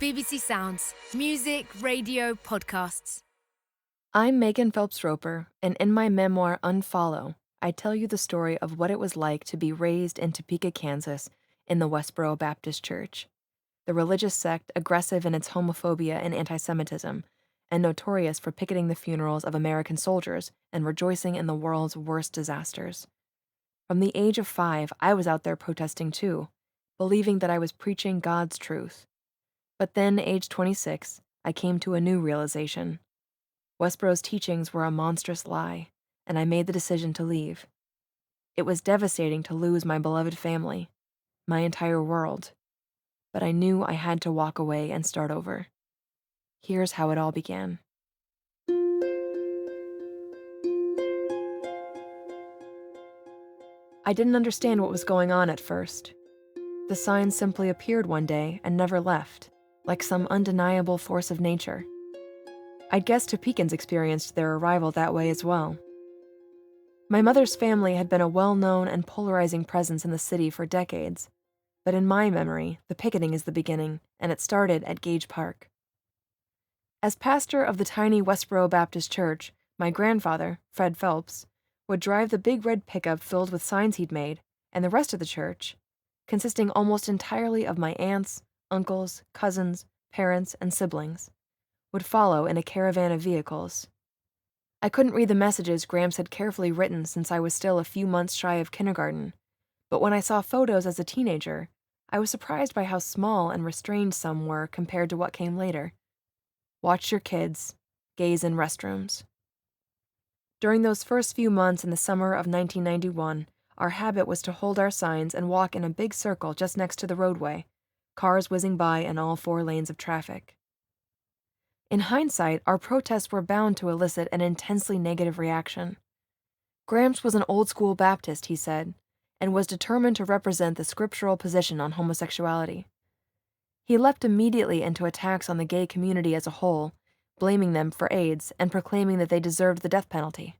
BBC Sounds. Music, radio, podcasts. I'm Megan Phelps-Roper, and in my memoir, Unfollow, I tell you the story of what it was like to be raised in Topeka, Kansas, in the Westboro Baptist Church, the religious sect aggressive in its homophobia and anti-Semitism, and notorious for picketing the funerals of American soldiers and rejoicing in the world's worst disasters. From the age of 5, I was out there protesting too, believing that I was preaching God's truth. But then, age 26, I came to a new realization. Westboro's teachings were a monstrous lie, and I made the decision to leave. It was devastating to lose my beloved family, my entire world, but I knew I had to walk away and start over. Here's how it all began. I didn't understand what was going on at first. The signs simply appeared one day and never left, like some undeniable force of nature. I'd guess Topekans experienced their arrival that way as well. My mother's family had been a well-known and polarizing presence in the city for decades, but in my memory, the picketing is the beginning, and it started at Gage Park. As pastor of the tiny Westboro Baptist Church, my grandfather, Fred Phelps, would drive the big red pickup filled with signs he'd made, and the rest of the church, consisting almost entirely of my aunts, uncles, cousins, parents, and siblings, would follow in a caravan of vehicles. I couldn't read the messages Gramps had carefully written since I was still a few months shy of kindergarten, but when I saw photos as a teenager, I was surprised by how small and restrained some were compared to what came later. Watch your kids, gays in restrooms. During those first few months in the summer of 1991, our habit was to hold our signs and walk in a big circle just next to the roadway, cars whizzing by in all 4 lanes of traffic. In hindsight, our protests were bound to elicit an intensely negative reaction. Gramps was an old-school Baptist, he said, and was determined to represent the scriptural position on homosexuality. He leapt immediately into attacks on the gay community as a whole, blaming them for AIDS and proclaiming that they deserved the death penalty.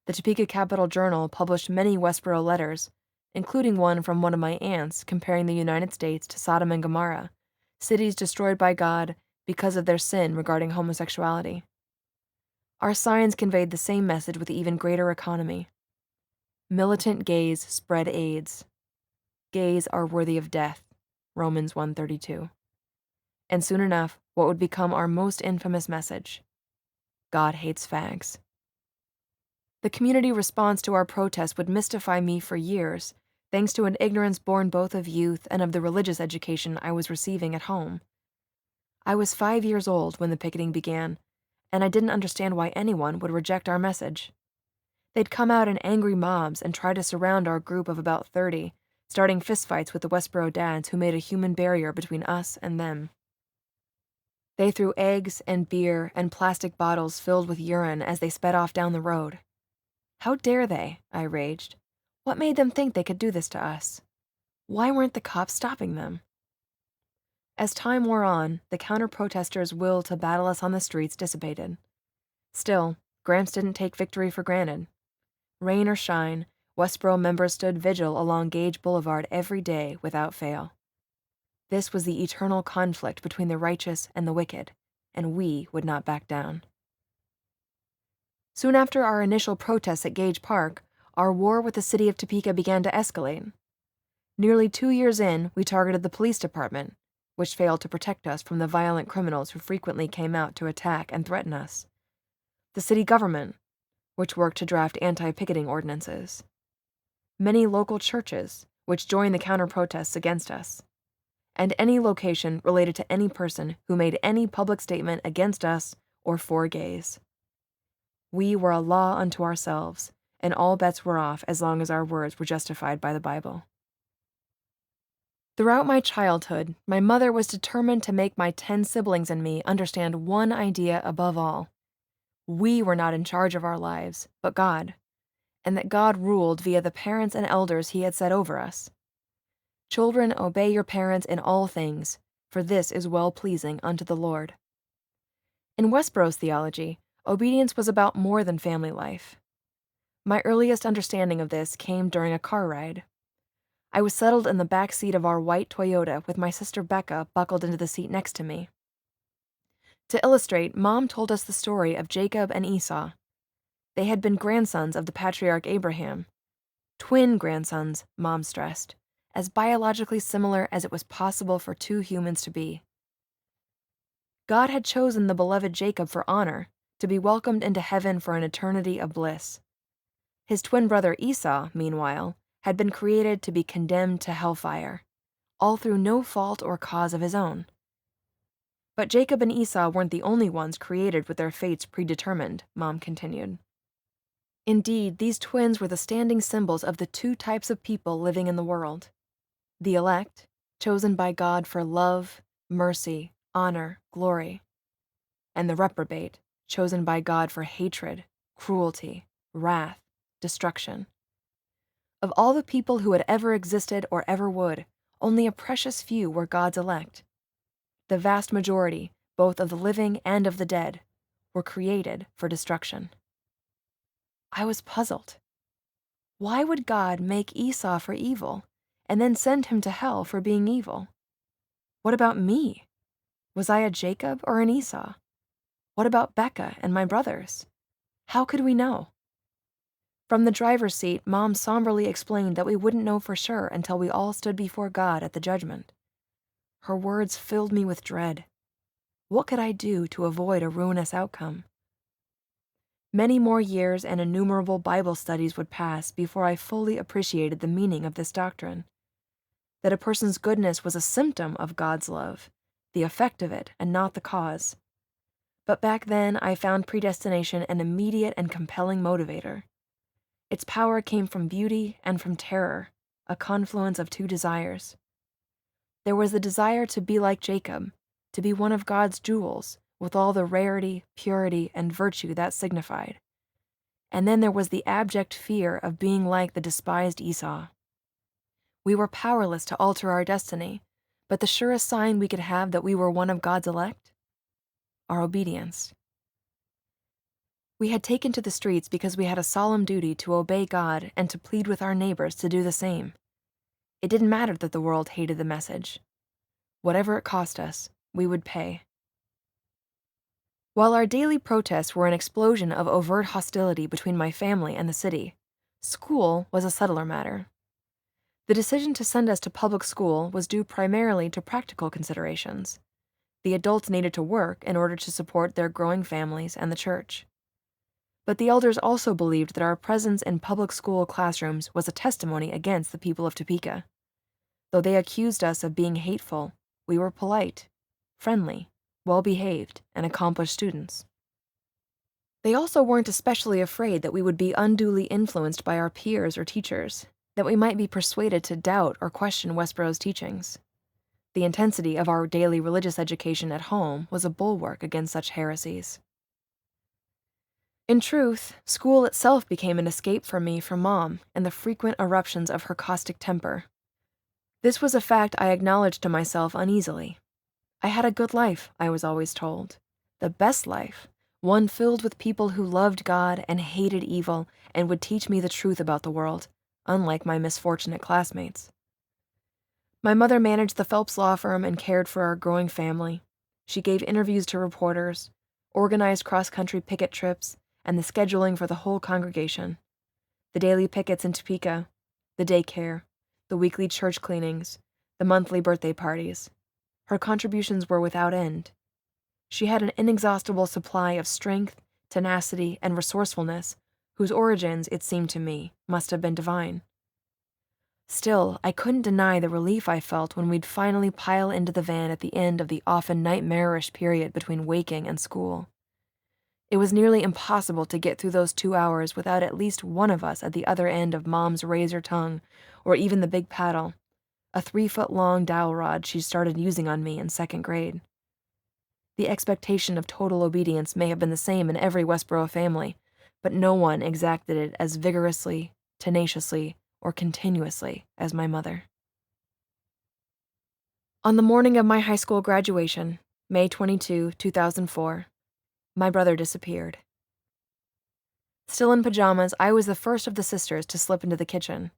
The Topeka Capital Journal published many Westboro letters, including one from one of my aunts comparing the United States to Sodom and Gomorrah, cities destroyed by God because of their sin regarding homosexuality. Our signs conveyed the same message with even greater economy. Militant gays spread AIDS. Gays are worthy of death, Romans 1:32. And soon enough, what would become our most infamous message: God hates fags. The community response to our protest would mystify me for years, thanks to an ignorance born both of youth and of the religious education I was receiving at home. I was 5 years old when the picketing began, and I didn't understand why anyone would reject our message. They'd come out in angry mobs and try to surround our group of about 30, starting fistfights with the Westboro dads who made a human barrier between us and them. They threw eggs and beer and plastic bottles filled with urine as they sped off down the road. How dare they? I raged. What made them think they could do this to us? Why weren't the cops stopping them? As time wore on, the counter-protesters' will to battle us on the streets dissipated. Still, Gramps didn't take victory for granted. Rain or shine, Westboro members stood vigil along Gage Boulevard every day without fail. This was the eternal conflict between the righteous and the wicked, and we would not back down. Soon after our initial protests at Gage Park, our war with the city of Topeka began to escalate. Nearly 2 years in, we targeted the police department, which failed to protect us from the violent criminals who frequently came out to attack and threaten us. The city government, which worked to draft anti-picketing ordinances. Many local churches, which joined the counter-protests against us. And any location related to any person who made any public statement against us or for gays. We were a law unto ourselves, and all bets were off as long as our words were justified by the Bible. Throughout my childhood, my mother was determined to make my 10 siblings and me understand one idea above all. We were not in charge of our lives, but God, and that God ruled via the parents and elders He had set over us. Children, obey your parents in all things, for this is well-pleasing unto the Lord. In Westboro's theology, obedience was about more than family life. My earliest understanding of this came during a car ride. I was settled in the back seat of our white Toyota with my sister Becca buckled into the seat next to me. To illustrate, Mom told us the story of Jacob and Esau. They had been grandsons of the patriarch Abraham. Twin grandsons, Mom stressed, as biologically similar as it was possible for two humans to be. God had chosen the beloved Jacob for honor, to be welcomed into heaven for an eternity of bliss. His twin brother Esau, meanwhile, had been created to be condemned to hellfire, all through no fault or cause of his own. But Jacob and Esau weren't the only ones created with their fates predetermined, Mom continued. Indeed, these twins were the standing symbols of the two types of people living in the world. The elect, chosen by God for love, mercy, honor, glory, and the reprobate, chosen by God for hatred, cruelty, wrath, destruction. Of all the people who had ever existed or ever would, only a precious few were God's elect. The vast majority, both of the living and of the dead, were created for destruction. I was puzzled. Why would God make Esau for evil and then send him to hell for being evil? What about me? Was I a Jacob or an Esau? What about Becca and my brothers? How could we know? From the driver's seat, Mom somberly explained that we wouldn't know for sure until we all stood before God at the judgment. Her words filled me with dread. What could I do to avoid a ruinous outcome? Many more years and innumerable Bible studies would pass before I fully appreciated the meaning of this doctrine. That a person's goodness was a symptom of God's love, the effect of it, and not the cause. But back then, I found predestination an immediate and compelling motivator. Its power came from beauty and from terror, a confluence of two desires. There was the desire to be like Jacob, to be one of God's jewels, with all the rarity, purity, and virtue that signified. And then there was the abject fear of being like the despised Esau. We were powerless to alter our destiny, but the surest sign we could have that we were one of God's elect? Our obedience. We had taken to the streets because we had a solemn duty to obey God and to plead with our neighbors to do the same. It didn't matter that the world hated the message. Whatever it cost us, we would pay. While our daily protests were an explosion of overt hostility between my family and the city, school was a subtler matter. The decision to send us to public school was due primarily to practical considerations. The adults needed to work in order to support their growing families and the church. But the elders also believed that our presence in public school classrooms was a testimony against the people of Topeka. Though they accused us of being hateful, we were polite, friendly, well-behaved, and accomplished students. They also weren't especially afraid that we would be unduly influenced by our peers or teachers, that we might be persuaded to doubt or question Westboro's teachings. The intensity of our daily religious education at home was a bulwark against such heresies. In truth, school itself became an escape for me from Mom and the frequent eruptions of her caustic temper. This was a fact I acknowledged to myself uneasily. I had a good life, I was always told. The best life, one filled with people who loved God and hated evil and would teach me the truth about the world, unlike my misfortunate classmates. My mother managed the Phelps law firm and cared for our growing family. She gave interviews to reporters, organized cross-country picket trips, and the scheduling for the whole congregation. The daily pickets in Topeka, the daycare, the weekly church cleanings, the monthly birthday parties. Her contributions were without end. She had an inexhaustible supply of strength, tenacity, and resourcefulness, whose origins, it seemed to me, must have been divine. Still, I couldn't deny the relief I felt when we'd finally pile into the van at the end of the often nightmarish period between waking and school. It was nearly impossible to get through those 2 hours without at least one of us at the other end of Mom's razor tongue, or even the big paddle, a 3-foot-long dowel rod she started using on me in 2nd grade. The expectation of total obedience may have been the same in every Westboro family, but no one exacted it as vigorously, tenaciously, or continuously as my mother. On the morning of my high school graduation, May 22, 2004, my brother disappeared. Still in pajamas, I was the first of the sisters to slip into the kitchen.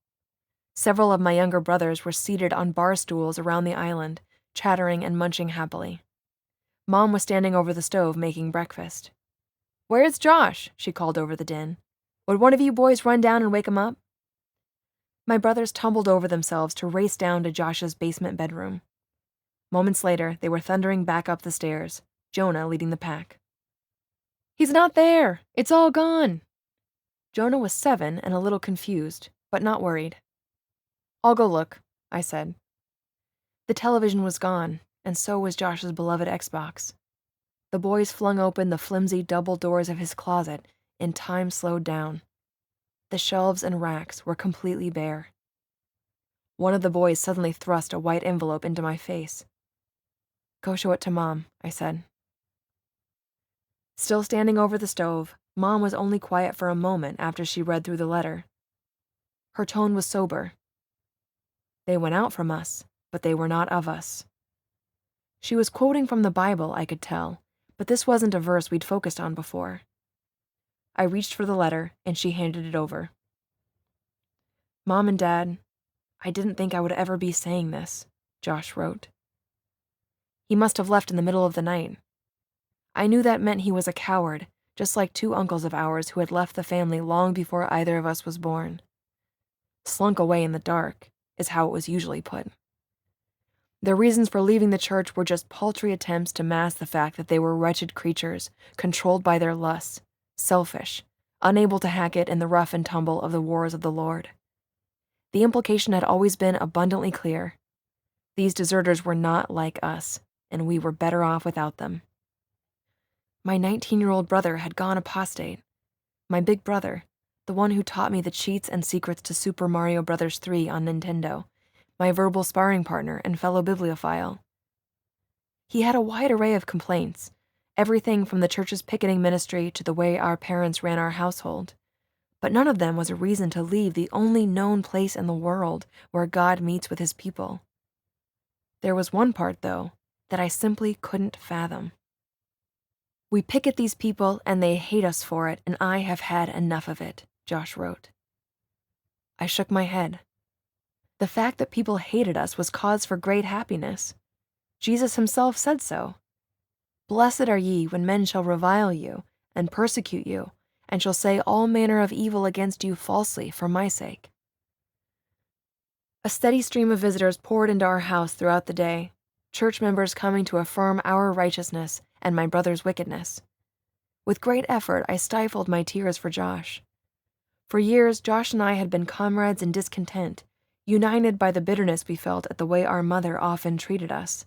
Several of my younger brothers were seated on bar stools around the island, chattering and munching happily. Mom was standing over the stove making breakfast. "Where's Josh?" she called over the din. "Would one of you boys run down and wake him up?" My brothers tumbled over themselves to race down to Josh's basement bedroom. Moments later, they were thundering back up the stairs, Jonah leading the pack. "He's not there! It's all gone!" Jonah was 7 and a little confused, but not worried. "I'll go look," I said. The television was gone, and so was Josh's beloved Xbox. The boys flung open the flimsy double doors of his closet, and time slowed down. The shelves and racks were completely bare. One of the boys suddenly thrust a white envelope into my face. "Go show it to Mom," I said. Still standing over the stove, Mom was only quiet for a moment after she read through the letter. Her tone was sober. "They went out from us, but they were not of us." She was quoting from the Bible, I could tell, but this wasn't a verse we'd focused on before. I reached for the letter, and she handed it over. "Mom and Dad, I didn't think I would ever be saying this," Josh wrote. He must have left in the middle of the night. I knew that meant he was a coward, just like 2 uncles of ours who had left the family long before either of us was born. "Slunk away in the dark," is how it was usually put. Their reasons for leaving the church were just paltry attempts to mask the fact that they were wretched creatures, controlled by their lusts, selfish, unable to hack it in the rough and tumble of the wars of the Lord. The implication had always been abundantly clear. These deserters were not like us, and we were better off without them. My 19-year-old brother had gone apostate. My big brother, the one who taught me the cheats and secrets to Super Mario Bros. 3 on Nintendo, my verbal sparring partner and fellow bibliophile. He had a wide array of complaints, everything from the church's picketing ministry to the way our parents ran our household. But none of them was a reason to leave the only known place in the world where God meets with his people. There was one part, though, that I simply couldn't fathom. "We picket these people and they hate us for it, and I have had enough of it," Josh wrote. I shook my head. The fact that people hated us was cause for great happiness. Jesus himself said so. "Blessed are ye when men shall revile you and persecute you, and shall say all manner of evil against you falsely for my sake." A steady stream of visitors poured into our house throughout the day, church members coming to affirm our righteousness and my brother's wickedness. With great effort, I stifled my tears for Josh. For years, Josh and I had been comrades in discontent, united by the bitterness we felt at the way our mother often treated us.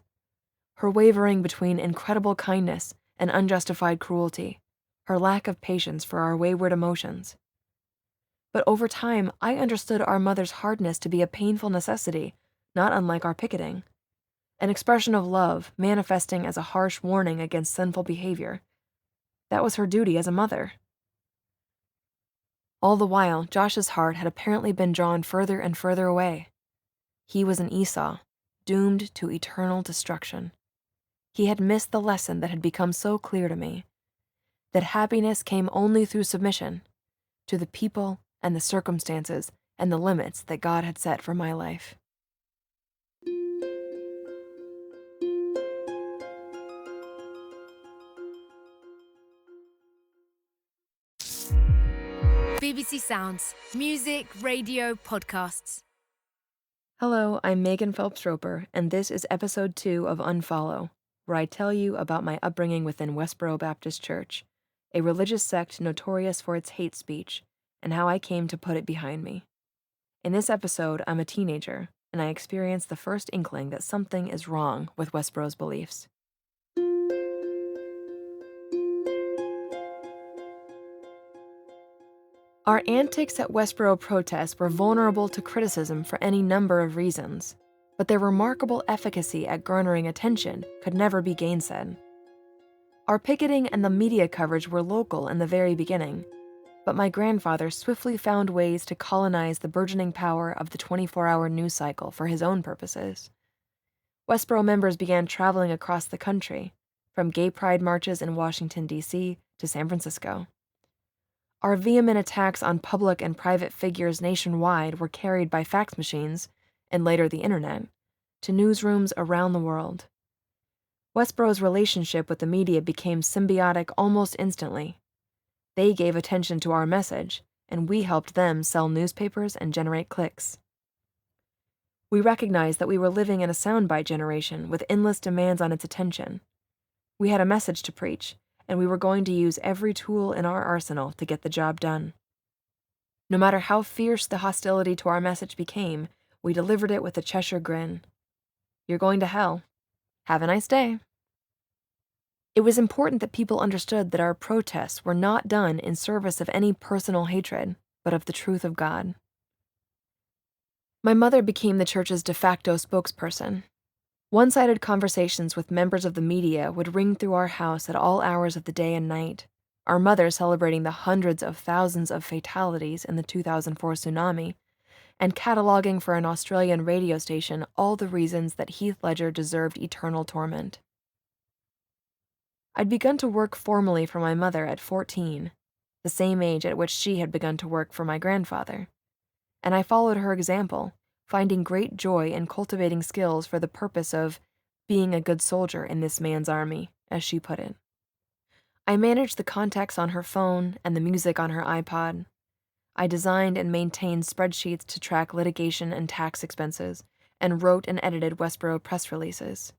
Her wavering between incredible kindness and unjustified cruelty, her lack of patience for our wayward emotions. But over time, I understood our mother's hardness to be a painful necessity, not unlike our picketing. An expression of love manifesting as a harsh warning against sinful behavior. That was her duty as a mother. All the while, Josh's heart had apparently been drawn further and further away. He was an Esau, doomed to eternal destruction. He had missed the lesson that had become so clear to me, that happiness came only through submission to the people and the circumstances and the limits that God had set for my life. BBC Sounds, music, radio, podcasts. Hello, I'm Megan Phelps-Roper, and this is episode 2 of Unfollow, where I tell you about my upbringing within Westboro Baptist Church, a religious sect notorious for its hate speech, and how I came to put it behind me. In this episode, I'm a teenager, and I experience the first inkling that something is wrong with Westboro's beliefs. Our antics at Westboro protests were vulnerable to criticism for any number of reasons, but their remarkable efficacy at garnering attention could never be gainsaid. Our picketing and the media coverage were local in the very beginning, but my grandfather swiftly found ways to colonize the burgeoning power of the 24-hour news cycle for his own purposes. Westboro members began traveling across the country, from gay pride marches in Washington, D.C. to San Francisco. Our vehement attacks on public and private figures nationwide were carried by fax machines, and later the internet, to newsrooms around the world. Westboro's relationship with the media became symbiotic almost instantly. They gave attention to our message, and we helped them sell newspapers and generate clicks. We recognized that we were living in a soundbite generation with endless demands on its attention. We had a message to preach, and we were going to use every tool in our arsenal to get the job done. No matter how fierce the hostility to our message became, we delivered it with a Cheshire grin. You're going to hell. Have a nice day. It was important that people understood that our protests were not done in service of any personal hatred, but of the truth of God. My mother became the church's de facto spokesperson. One-sided conversations with members of the media would ring through our house at all hours of the day and night, our mother celebrating the hundreds of thousands of fatalities in the 2004 tsunami, and cataloging for an Australian radio station all the reasons that Heath Ledger deserved eternal torment. I'd begun to work formally for my mother at 14, the same age at which she had begun to work for my grandfather, and I followed her example, finding great joy in cultivating skills for the purpose of being a good soldier in this man's army, as she put it. I managed the contacts on her phone and the music on her iPod. I designed and maintained spreadsheets to track litigation and tax expenses, and wrote and edited Westboro press releases.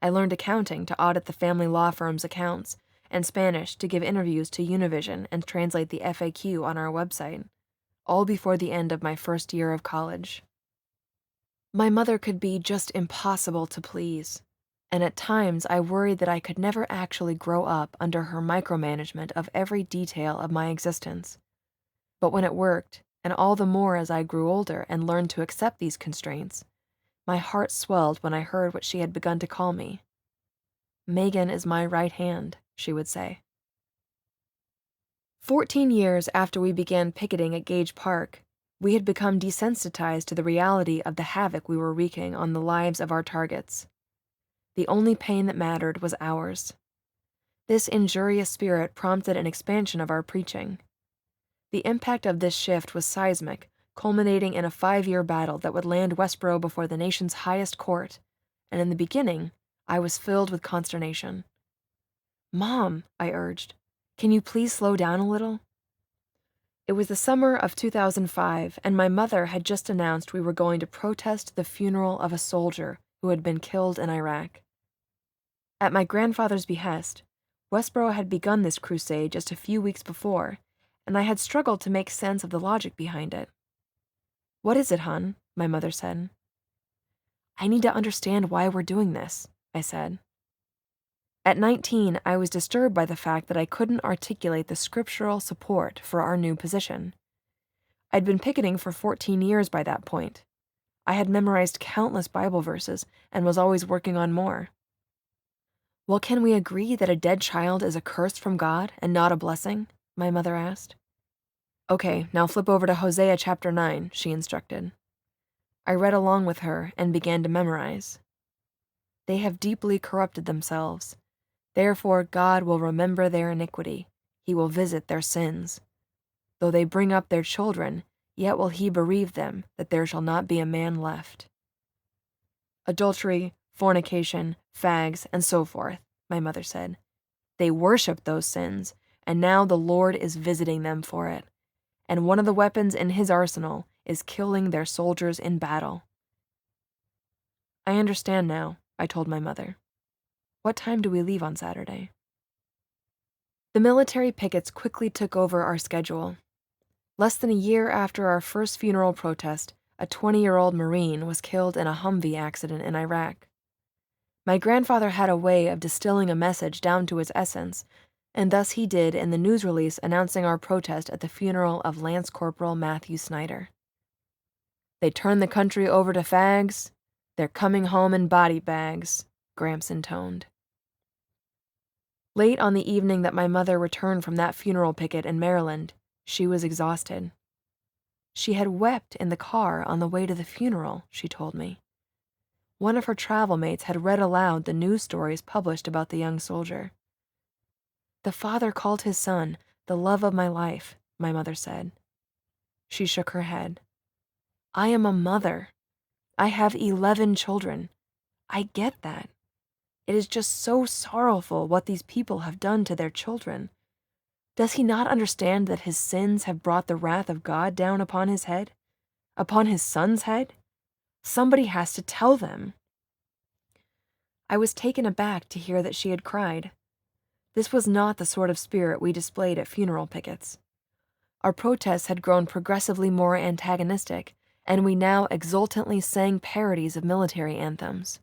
I learned accounting to audit the family law firm's accounts, and Spanish to give interviews to Univision and translate the FAQ on our website, all before the end of my first year of college. My mother could be just impossible to please, and at times I worried that I could never actually grow up under her micromanagement of every detail of my existence. But when it worked, and all the more as I grew older and learned to accept these constraints, my heart swelled when I heard what she had begun to call me. Megan is my right hand, she would say. 14 years after we began picketing at Gage Park, we had become desensitized to the reality of the havoc we were wreaking on the lives of our targets. The only pain that mattered was ours. This injurious spirit prompted an expansion of our preaching. The impact of this shift was seismic, culminating in a 5-year battle that would land Westboro before the nation's highest court, and in the beginning, I was filled with consternation. "Mom," I urged, "can you please slow down a little?" It was the summer of 2005, and my mother had just announced we were going to protest the funeral of a soldier who had been killed in Iraq. At my grandfather's behest, Westboro had begun this crusade just a few weeks before, and I had struggled to make sense of the logic behind it. "What is it, hon?" my mother said. "I need to understand why we're doing this," I said. At 19, I was disturbed by the fact that I couldn't articulate the scriptural support for our new position. I'd been picketing for 14 years by that point. I had memorized countless Bible verses and was always working on more. "Well, can we agree that a dead child is a curse from God and not a blessing?" my mother asked. "Okay, now flip over to Hosea chapter 9, she instructed. I read along with her and began to memorize. "They have deeply corrupted themselves. Therefore God will remember their iniquity. He will visit their sins. Though they bring up their children, yet will he bereave them, that there shall not be a man left." Adultery, fornication, fags, and so forth, my mother said. They worship those sins, and now the Lord is visiting them for it. And one of the weapons in his arsenal is killing their soldiers in battle. "I understand now," I told my mother. "What time do we leave on Saturday?" The military pickets quickly took over our schedule. Less than a year after our first funeral protest, a 20-year-old Marine was killed in a Humvee accident in Iraq. My grandfather had a way of distilling a message down to its essence, and thus he did in the news release announcing our protest at the funeral of Lance Corporal Matthew Snyder. "They turned the country over to fags. They're coming home in body bags," Gramps intoned. Late on the evening that my mother returned from that funeral picket in Maryland, she was exhausted. She had wept in the car on the way to the funeral, she told me. One of her travel mates had read aloud the news stories published about the young soldier. "The father called his son the love of my life, my mother said. She shook her head. I am a mother. I have 11 children. I get that. It is just so sorrowful what these people have done to their children. Does he not understand that his sins have brought the wrath of God down upon his head? Upon his son's head? Somebody has to tell them. I was taken aback to hear that she had cried. This was not the sort of spirit we displayed at funeral pickets. Our protests had grown progressively more antagonistic, and we now exultantly sang parodies of military anthems.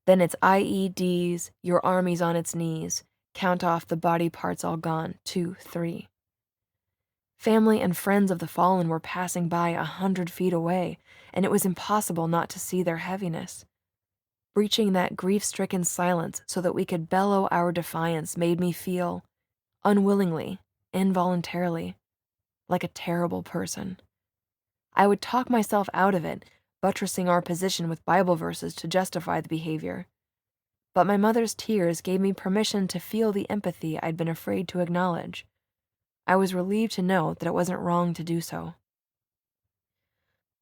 Then it's IEDs, your army's on its knees, count off the body parts all gone, 2, 3. Family and friends of the fallen were passing by 100 feet away, and it was impossible not to see their heaviness. Breaching that grief-stricken silence so that we could bellow our defiance made me feel, unwillingly, involuntarily, like a terrible person. I would talk myself out of it, buttressing our position with Bible verses to justify the behavior. But my mother's tears gave me permission to feel the empathy I'd been afraid to acknowledge. I was relieved to know that it wasn't wrong to do so.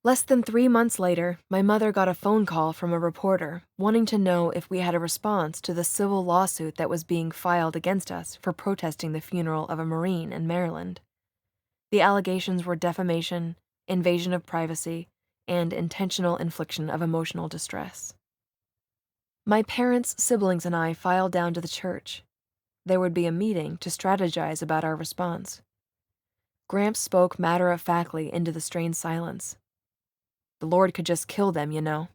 Less than 3 months later, my mother got a phone call from a reporter wanting to know if we had a response to the civil lawsuit that was being filed against us for protesting the funeral of a Marine in Maryland. The allegations were defamation, invasion of privacy, and intentional infliction of emotional distress. My parents, siblings, and I filed down to the church. There would be a meeting to strategize about our response. Gramps spoke matter-of-factly into the strained silence. The Lord could just kill them, you know.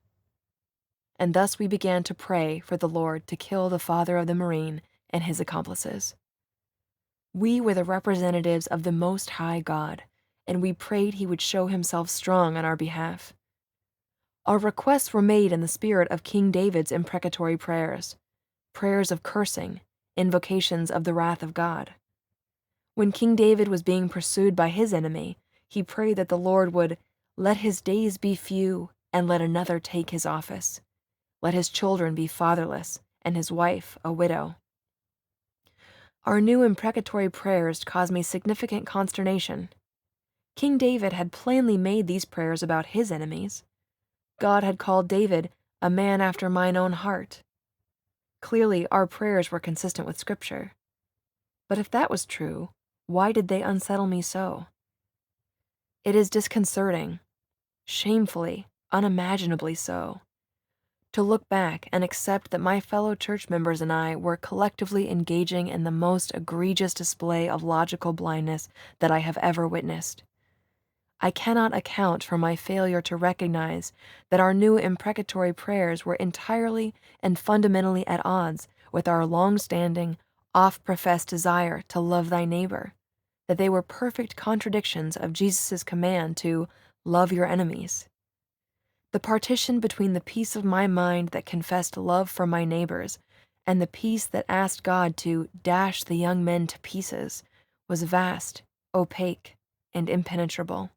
And thus we began to pray for the Lord to kill the father of the Marine and his accomplices. We were the representatives of the Most High God, and we prayed he would show himself strong on our behalf. Our requests were made in the spirit of King David's imprecatory prayers, prayers of cursing, invocations of the wrath of God. When King David was being pursued by his enemy, he prayed that the Lord would let his days be few and let another take his office. Let his children be fatherless and his wife a widow. Our new imprecatory prayers caused me significant consternation. King David had plainly made these prayers about his enemies. God had called David a man after mine own heart. Clearly, our prayers were consistent with Scripture. But if that was true, why did they unsettle me so? It is disconcerting, shamefully, unimaginably so, to look back and accept that my fellow church members and I were collectively engaging in the most egregious display of logical blindness that I have ever witnessed. I cannot account for my failure to recognize that our new imprecatory prayers were entirely and fundamentally at odds with our long-standing, oft-professed desire to love thy neighbor, that they were perfect contradictions of Jesus' command to love your enemies. The partition between the peace of my mind that confessed love for my neighbors and the peace that asked God to dash the young men to pieces was vast, opaque, and impenetrable.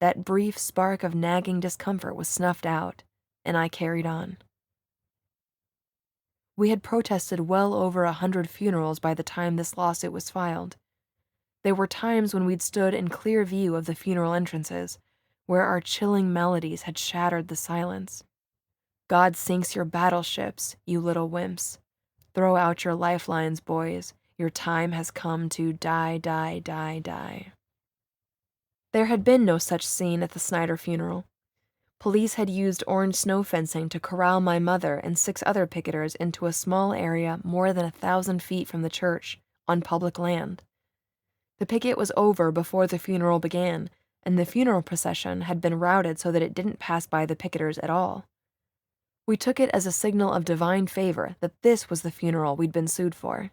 That brief spark of nagging discomfort was snuffed out, and I carried on. We had protested well over 100 funerals by the time this lawsuit was filed. There were times when we'd stood in clear view of the funeral entrances, where our chilling melodies had shattered the silence. God sinks your battleships, you little wimps. Throw out your lifelines, boys. Your time has come to die, die, die, die. There had been no such scene at the Snyder funeral. Police had used orange snow fencing to corral my mother and 6 other picketers into a small area more than 1,000 feet from the church, on public land. The picket was over before the funeral began, and the funeral procession had been routed so that it didn't pass by the picketers at all. We took it as a signal of divine favor that this was the funeral we'd been sued for.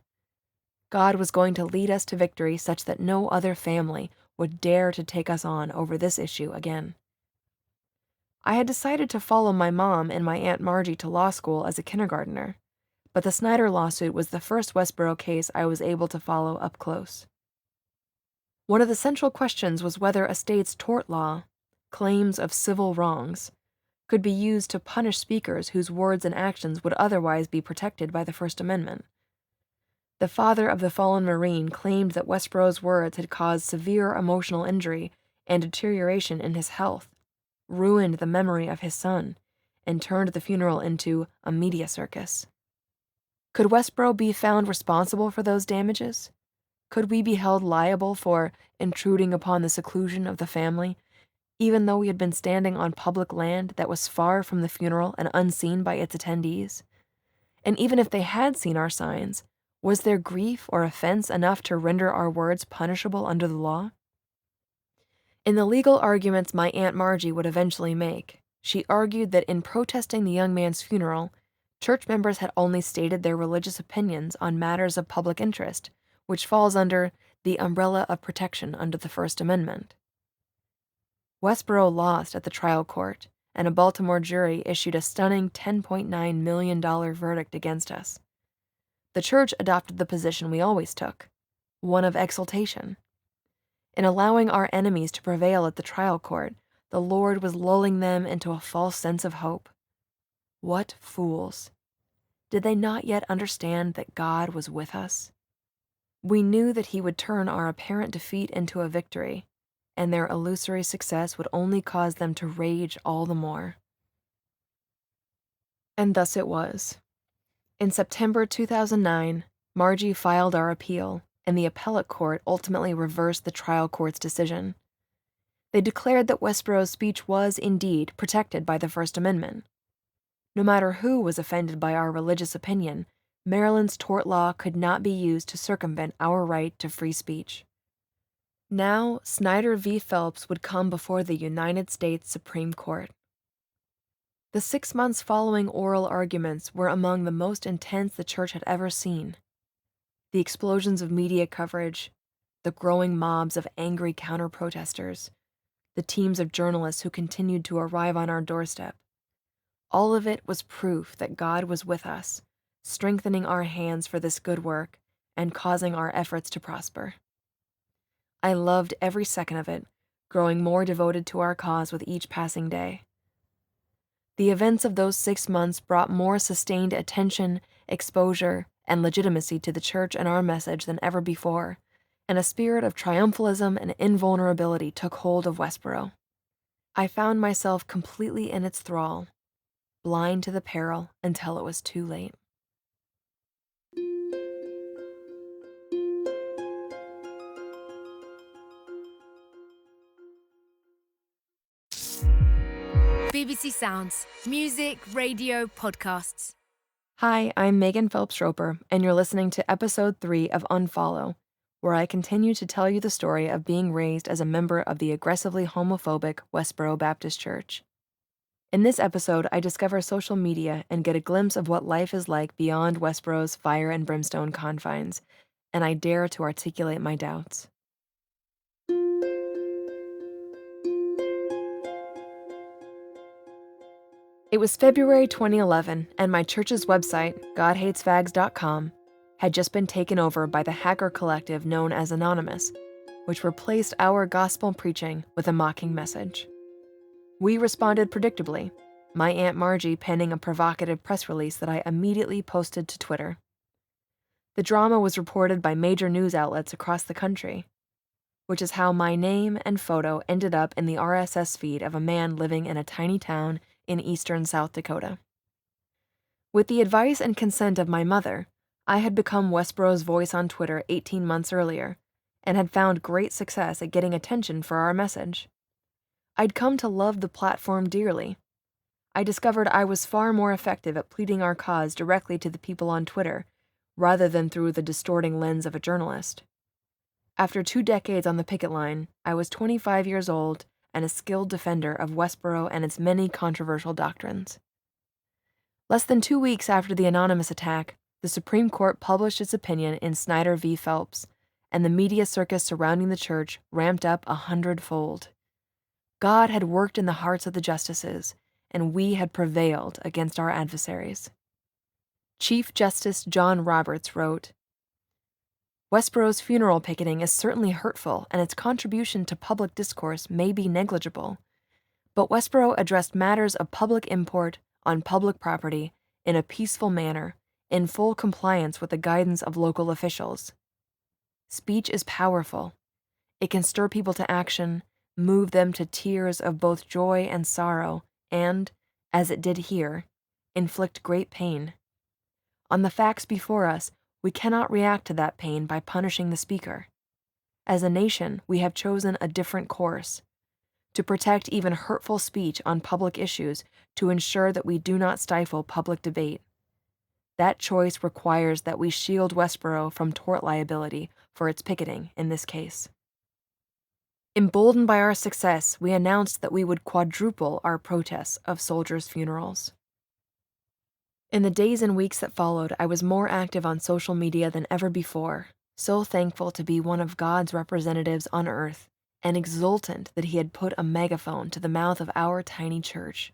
God was going to lead us to victory such that no other family would dare to take us on over this issue again. I had decided to follow my mom and my Aunt Margie to law school as a kindergartner, but the Snyder lawsuit was the first Westboro case I was able to follow up close. One of the central questions was whether a state's tort law, claims of civil wrongs, could be used to punish speakers whose words and actions would otherwise be protected by the First Amendment. The father of the fallen Marine claimed that Westboro's words had caused severe emotional injury and deterioration in his health, ruined the memory of his son, and turned the funeral into a media circus. Could Westboro be found responsible for those damages? Could we be held liable for intruding upon the seclusion of the family, even though we had been standing on public land that was far from the funeral and unseen by its attendees? And even if they had seen our signs, was their grief or offense enough to render our words punishable under the law? In the legal arguments my Aunt Margie would eventually make, she argued that in protesting the young man's funeral, church members had only stated their religious opinions on matters of public interest, which falls under the umbrella of protection under the First Amendment. Westboro lost at the trial court, and a Baltimore jury issued a stunning $10.9 million verdict against us. The church adopted the position we always took, one of exultation. In allowing our enemies to prevail at the trial court, the Lord was lulling them into a false sense of hope. What fools! Did they not yet understand that God was with us? We knew that He would turn our apparent defeat into a victory, and their illusory success would only cause them to rage all the more. And thus it was. In September 2009, Margie filed our appeal, and the appellate court ultimately reversed the trial court's decision. They declared that Westboro's speech was, indeed, protected by the First Amendment. No matter who was offended by our religious opinion, Maryland's tort law could not be used to circumvent our right to free speech. Now, Snyder v. Phelps would come before the United States Supreme Court. The 6 months following oral arguments were among the most intense the church had ever seen. The explosions of media coverage, the growing mobs of angry counter-protesters, the teams of journalists who continued to arrive on our doorstep. All of it was proof that God was with us, strengthening our hands for this good work and causing our efforts to prosper. I loved every second of it, growing more devoted to our cause with each passing day. The events of those 6 months brought more sustained attention, exposure, and legitimacy to the church and our message than ever before, and a spirit of triumphalism and invulnerability took hold of Westboro. I found myself completely in its thrall, blind to the peril until it was too late. BBC Sounds, music, radio, podcasts. Hi, I'm Megan Phelps-Roper, and you're listening to Episode 3 of Unfollow, where I continue to tell you the story of being raised as a member of the aggressively homophobic Westboro Baptist Church. In this episode, I discover social media and get a glimpse of what life is like beyond Westboro's fire and brimstone confines, and I dare to articulate my doubts. It was February 2011, and my church's website, godhatesfags.com, had just been taken over by the hacker collective known as Anonymous, which replaced our gospel preaching with a mocking message. We responded predictably, my Aunt Margie penning a provocative press release that I immediately posted to Twitter. The drama was reported by major news outlets across the country, which is how my name and photo ended up in the RSS feed of a man living in a tiny town in eastern South Dakota. With the advice and consent of my mother, I had become Westboro's voice on Twitter 18 months earlier, and had found great success at getting attention for our message. I'd come to love the platform dearly. I discovered I was far more effective at pleading our cause directly to the people on Twitter, rather than through the distorting lens of a journalist. After 2 decades on the picket line, I was 25 years old and a skilled defender of Westboro and its many controversial doctrines. Less than 2 weeks after the anonymous attack, the Supreme Court published its opinion in Snyder v. Phelps, and the media circus surrounding the church ramped up 100-fold. God had worked in the hearts of the justices, and we had prevailed against our adversaries. Chief Justice John Roberts wrote, Westboro's funeral picketing is certainly hurtful, and its contribution to public discourse may be negligible. But Westboro addressed matters of public import on public property in a peaceful manner in full compliance with the guidance of local officials. Speech is powerful. It can stir people to action, move them to tears of both joy and sorrow, and, as it did here, inflict great pain. On the facts before us, we cannot react to that pain by punishing the speaker. As a nation, we have chosen a different course: to protect even hurtful speech on public issues to ensure that we do not stifle public debate. That choice requires that we shield Westboro from tort liability for its picketing in this case. Emboldened by our success, we announced that we would quadruple our protests of soldiers' funerals. In the days and weeks that followed, I was more active on social media than ever before, so thankful to be one of God's representatives on earth, and exultant that He had put a megaphone to the mouth of our tiny church.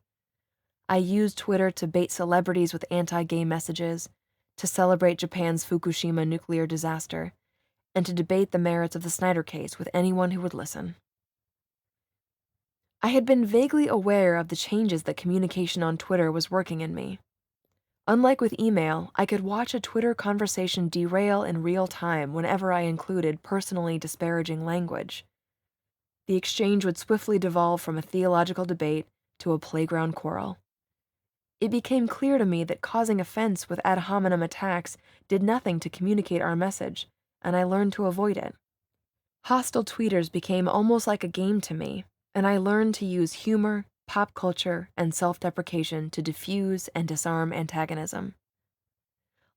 I used Twitter to bait celebrities with anti-gay messages, to celebrate Japan's Fukushima nuclear disaster, and to debate the merits of the Snyder case with anyone who would listen. I had been vaguely aware of the changes that communication on Twitter was working in me. Unlike with email, I could watch a Twitter conversation derail in real time whenever I included personally disparaging language. The exchange would swiftly devolve from a theological debate to a playground quarrel. It became clear to me that causing offense with ad hominem attacks did nothing to communicate our message, and I learned to avoid it. Hostile tweeters became almost like a game to me, and I learned to use humor, pop culture, and self-deprecation to diffuse and disarm antagonism.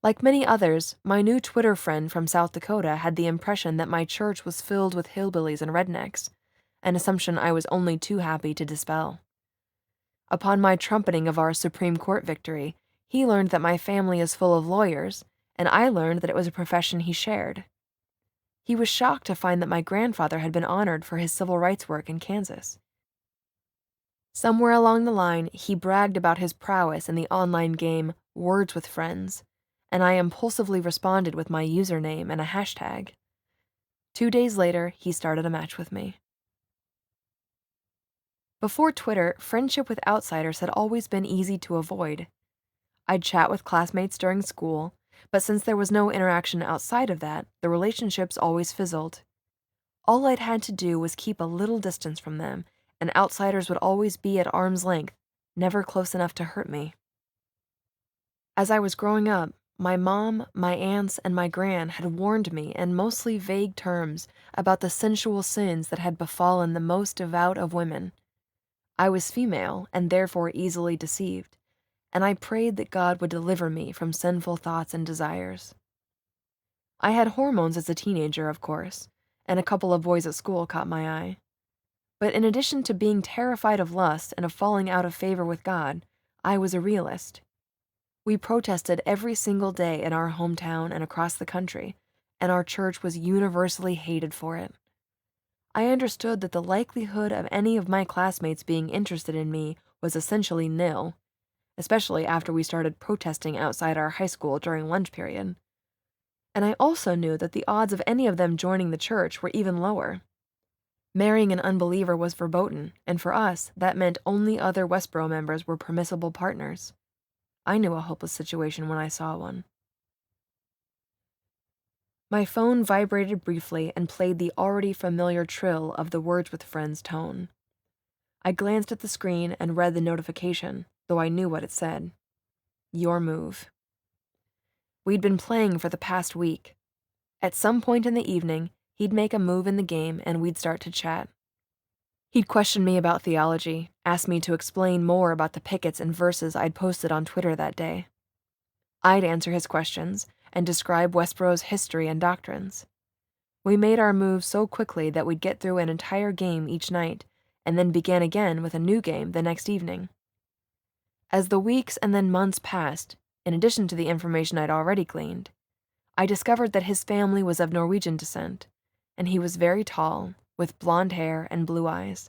Like many others, my new Twitter friend from South Dakota had the impression that my church was filled with hillbillies and rednecks, an assumption I was only too happy to dispel. Upon my trumpeting of our Supreme Court victory, he learned that my family is full of lawyers, and I learned that it was a profession he shared. He was shocked to find that my grandfather had been honored for his civil rights work in Kansas. Somewhere along the line, he bragged about his prowess in the online game Words with Friends, and I impulsively responded with my username and a hashtag. 2 days later, he started a match with me. Before Twitter, friendship with outsiders had always been easy to avoid. I'd chat with classmates during school, but since there was no interaction outside of that, the relationships always fizzled. All I'd had to do was keep a little distance from them, and outsiders would always be at arm's length, never close enough to hurt me. As I was growing up, my mom, my aunts, and my gran had warned me in mostly vague terms about the sensual sins that had befallen the most devout of women. I was female and therefore easily deceived, and I prayed that God would deliver me from sinful thoughts and desires. I had hormones as a teenager, of course, and a couple of boys at school caught my eye. But in addition to being terrified of lust and of falling out of favor with God, I was a realist. We protested every single day in our hometown and across the country, and our church was universally hated for it. I understood that the likelihood of any of my classmates being interested in me was essentially nil, especially after we started protesting outside our high school during lunch period. And I also knew that the odds of any of them joining the church were even lower. Marrying an unbeliever was verboten, and for us, that meant only other Westboro members were permissible partners. I knew a hopeless situation when I saw one. My phone vibrated briefly and played the already familiar trill of the Words with Friends tone. I glanced at the screen and read the notification, though I knew what it said. Your move. We'd been playing for the past week. At some point in the evening, he'd make a move in the game and we'd start to chat. He'd question me about theology, ask me to explain more about the pickets and verses I'd posted on Twitter that day. I'd answer his questions and describe Westboro's history and doctrines. We made our moves so quickly that we'd get through an entire game each night, and then began again with a new game the next evening. As the weeks and then months passed, in addition to the information I'd already gleaned, I discovered that his family was of Norwegian descent, and he was very tall, with blonde hair and blue eyes.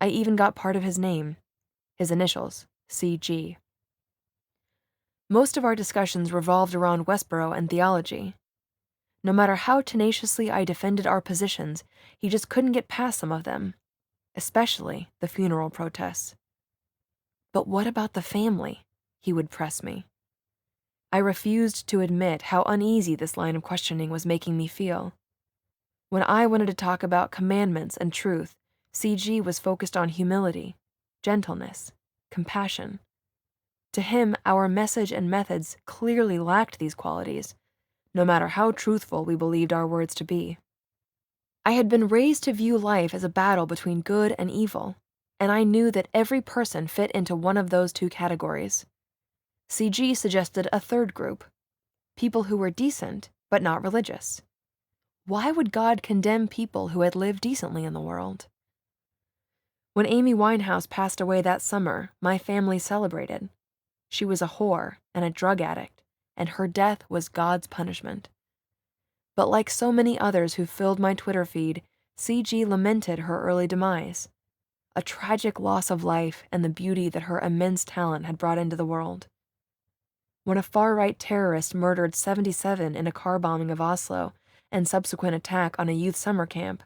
I even got part of his name, his initials, CG. Most of our discussions revolved around Westboro and theology. No matter how tenaciously I defended our positions, he just couldn't get past some of them, especially the funeral protests. But what about the family? He would press me. I refused to admit how uneasy this line of questioning was making me feel. When I wanted to talk about commandments and truth, CG was focused on humility, gentleness, compassion. To him, our message and methods clearly lacked these qualities, no matter how truthful we believed our words to be. I had been raised to view life as a battle between good and evil, and I knew that every person fit into one of those two categories. CG suggested a third group, people who were decent but not religious. Why would God condemn people who had lived decently in the world? When Amy Winehouse passed away that summer, my family celebrated. She was a whore and a drug addict, and her death was God's punishment. But like so many others who filled my Twitter feed, CG lamented her early demise, a tragic loss of life and the beauty that her immense talent had brought into the world. When a far-right terrorist murdered 77 in a car bombing of Oslo and subsequent attack on a youth summer camp,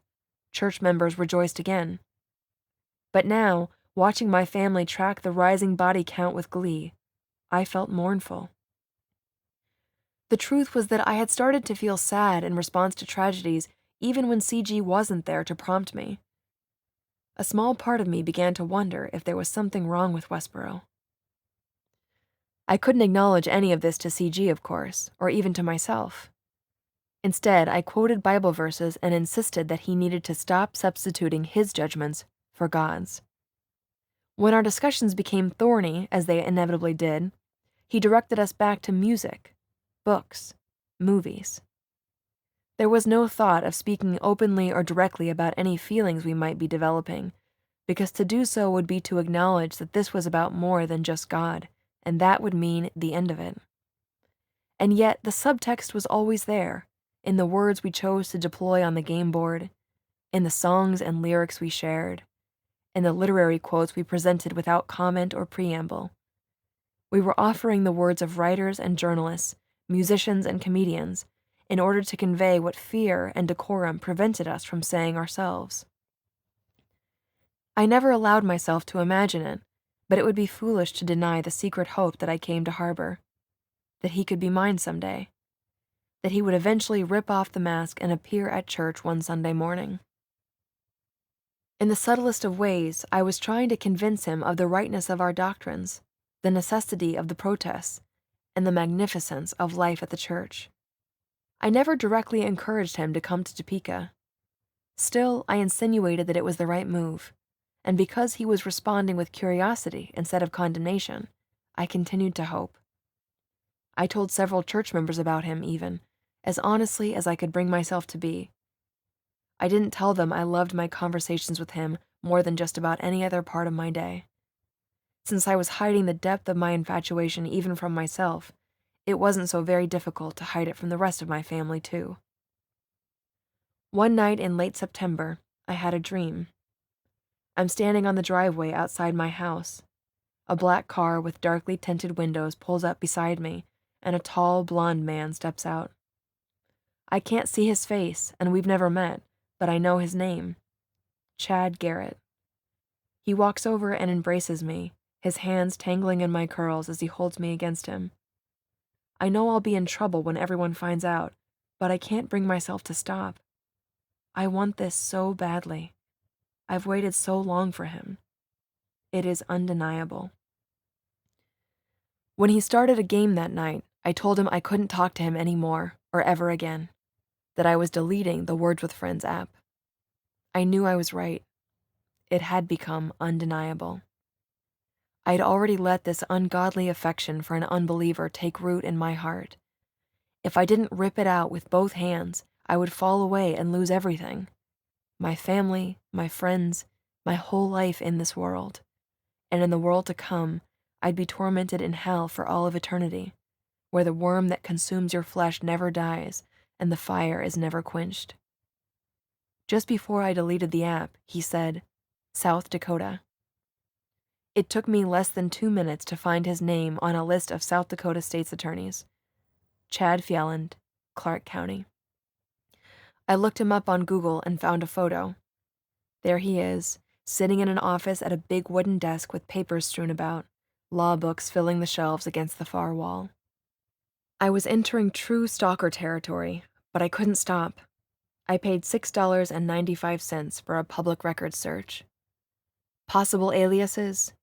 church members rejoiced again. But now, watching my family track the rising body count with glee, I felt mournful. The truth was that I had started to feel sad in response to tragedies even when CG wasn't there to prompt me. A small part of me began to wonder if there was something wrong with Westboro. I couldn't acknowledge any of this to CG, of course, or even to myself. Instead, I quoted Bible verses and insisted that he needed to stop substituting his judgments for God's. When our discussions became thorny, as they inevitably did, he directed us back to music, books, movies. There was no thought of speaking openly or directly about any feelings we might be developing, because to do so would be to acknowledge that this was about more than just God, and that would mean the end of it. And yet, the subtext was always there, in the words we chose to deploy on the game board, in the songs and lyrics we shared, in the literary quotes we presented without comment or preamble. We were offering the words of writers and journalists, musicians and comedians, in order to convey what fear and decorum prevented us from saying ourselves. I never allowed myself to imagine it, but it would be foolish to deny the secret hope that I came to harbor, that he could be mine someday, that he would eventually rip off the mask and appear at church one Sunday morning. In the subtlest of ways, I was trying to convince him of the rightness of our doctrines, the necessity of the protests, and the magnificence of life at the church. I never directly encouraged him to come to Topeka. Still, I insinuated that it was the right move, and because he was responding with curiosity instead of condemnation, I continued to hope. I told several church members about him, even, as honestly as I could bring myself to be. I didn't tell them I loved my conversations with him more than just about any other part of my day. Since I was hiding the depth of my infatuation even from myself, it wasn't so very difficult to hide it from the rest of my family, too. One night in late September, I had a dream. I'm standing on the driveway outside my house. A black car with darkly tinted windows pulls up beside me, and a tall, blond man steps out. I can't see his face, and we've never met, but I know his name. Chad Garrett. He walks over and embraces me, his hands tangling in my curls as he holds me against him. I know I'll be in trouble when everyone finds out, but I can't bring myself to stop. I want this so badly. I've waited so long for him. It is undeniable. When he started a game that night, I told him I couldn't talk to him anymore, or ever again, that I was deleting the Words with Friends app. I knew I was right. It had become undeniable. I'd already let this ungodly affection for an unbeliever take root in my heart. If I didn't rip it out with both hands, I would fall away and lose everything. My family, my friends, my whole life in this world. And in the world to come, I'd be tormented in hell for all of eternity, where the worm that consumes your flesh never dies and the fire is never quenched. Just before I deleted the app, he said, South Dakota. It took me less than 2 minutes to find his name on a list of South Dakota state's attorneys. Chad Fjelland, Clark County. I looked him up on Google and found a photo. There he is, sitting in an office at a big wooden desk with papers strewn about, law books filling the shelves against the far wall. I was entering true stalker territory, but I couldn't stop. I paid $6.95 for a public records search. Possible aliases: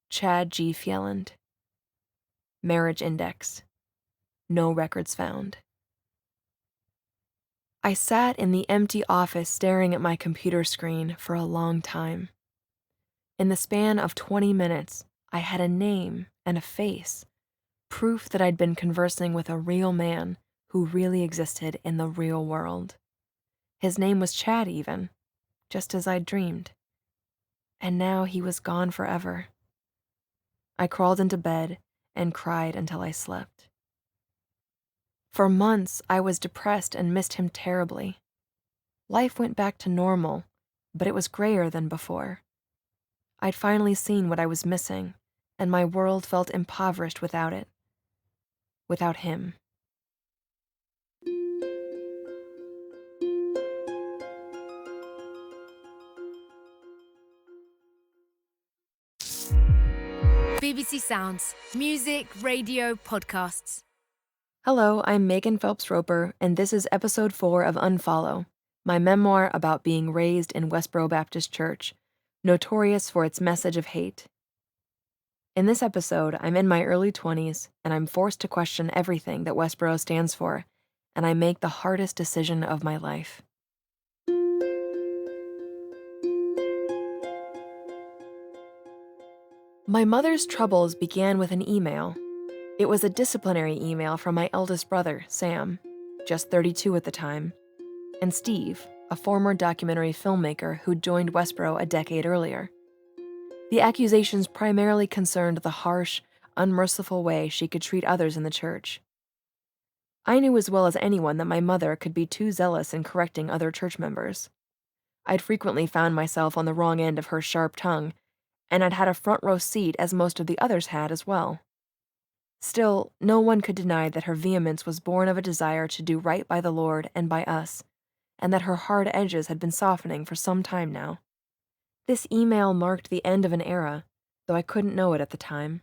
Chad G. Fjelland. Marriage index: no records found. I sat in the empty office staring at my computer screen for a long time. In the span of 20 minutes, I had a name and a face, proof that I'd been conversing with a real man who really existed in the real world. His name was Chad even, just as I'd dreamed. And now he was gone forever. I crawled into bed and cried until I slept. For months, I was depressed and missed him terribly. Life went back to normal, but it was grayer than before. I'd finally seen what I was missing, and my world felt impoverished without it. Without him. BBC Sounds. Music, radio, podcasts. Hello, I'm Megan Phelps-Roper, and this is episode 4 of Unfollow, my memoir about being raised in Westboro Baptist Church, notorious for its message of hate. In this episode, I'm in my early 20s, and I'm forced to question everything that Westboro stands for, and I make the hardest decision of my life. My mother's troubles began with an email. It was a disciplinary email from my eldest brother, Sam, just 32 at the time, and Steve, a former documentary filmmaker who joined Westboro a decade earlier. The accusations primarily concerned the harsh, unmerciful way she could treat others in the church. I knew as well as anyone that my mother could be too zealous in correcting other church members. I'd frequently found myself on the wrong end of her sharp tongue, and I'd had a front row seat as most of the others had as well. Still, no one could deny that her vehemence was born of a desire to do right by the Lord and by us, and that her hard edges had been softening for some time now. This email marked the end of an era, though I couldn't know it at the time.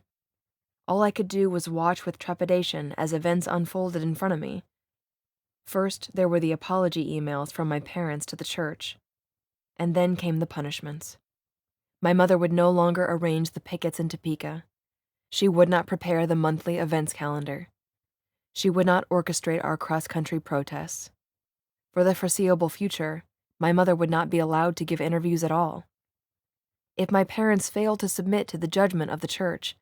All I could do was watch with trepidation as events unfolded in front of me. First, there were the apology emails from my parents to the church, and then came the punishments. My mother would no longer arrange the pickets in Topeka. She would not prepare the monthly events calendar. She would not orchestrate our cross-country protests. For the foreseeable future, my mother would not be allowed to give interviews at all. If my parents failed to submit to the judgment of the church,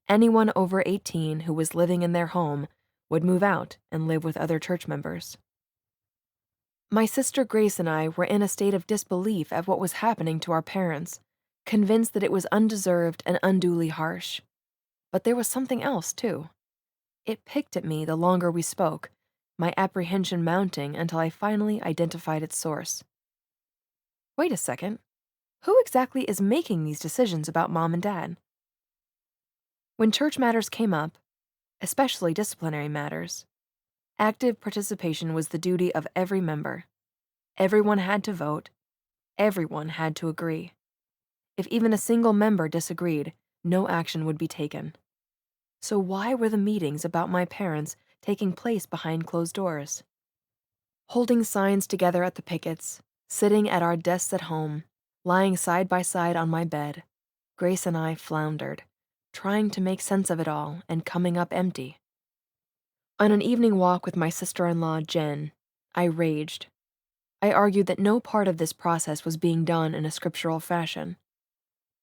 anyone over 18 who was living in their home would move out and live with other church members. My sister Grace and I were in a state of disbelief at what was happening to our parents, convinced that it was undeserved and unduly harsh. But there was something else, too. It picked at me the longer we spoke, my apprehension mounting until I finally identified its source. Wait a second. Who exactly is making these decisions about Mom and Dad? When church matters came up, especially disciplinary matters, active participation was the duty of every member. Everyone had to vote. Everyone had to agree. If even a single member disagreed, no action would be taken. So why were the meetings about my parents taking place behind closed doors? Holding signs together at the pickets, sitting at our desks at home, lying side by side on my bed, Grace and I floundered, trying to make sense of it all and coming up empty. On an evening walk with my sister-in-law, Jen, I raged. I argued that no part of this process was being done in a scriptural fashion.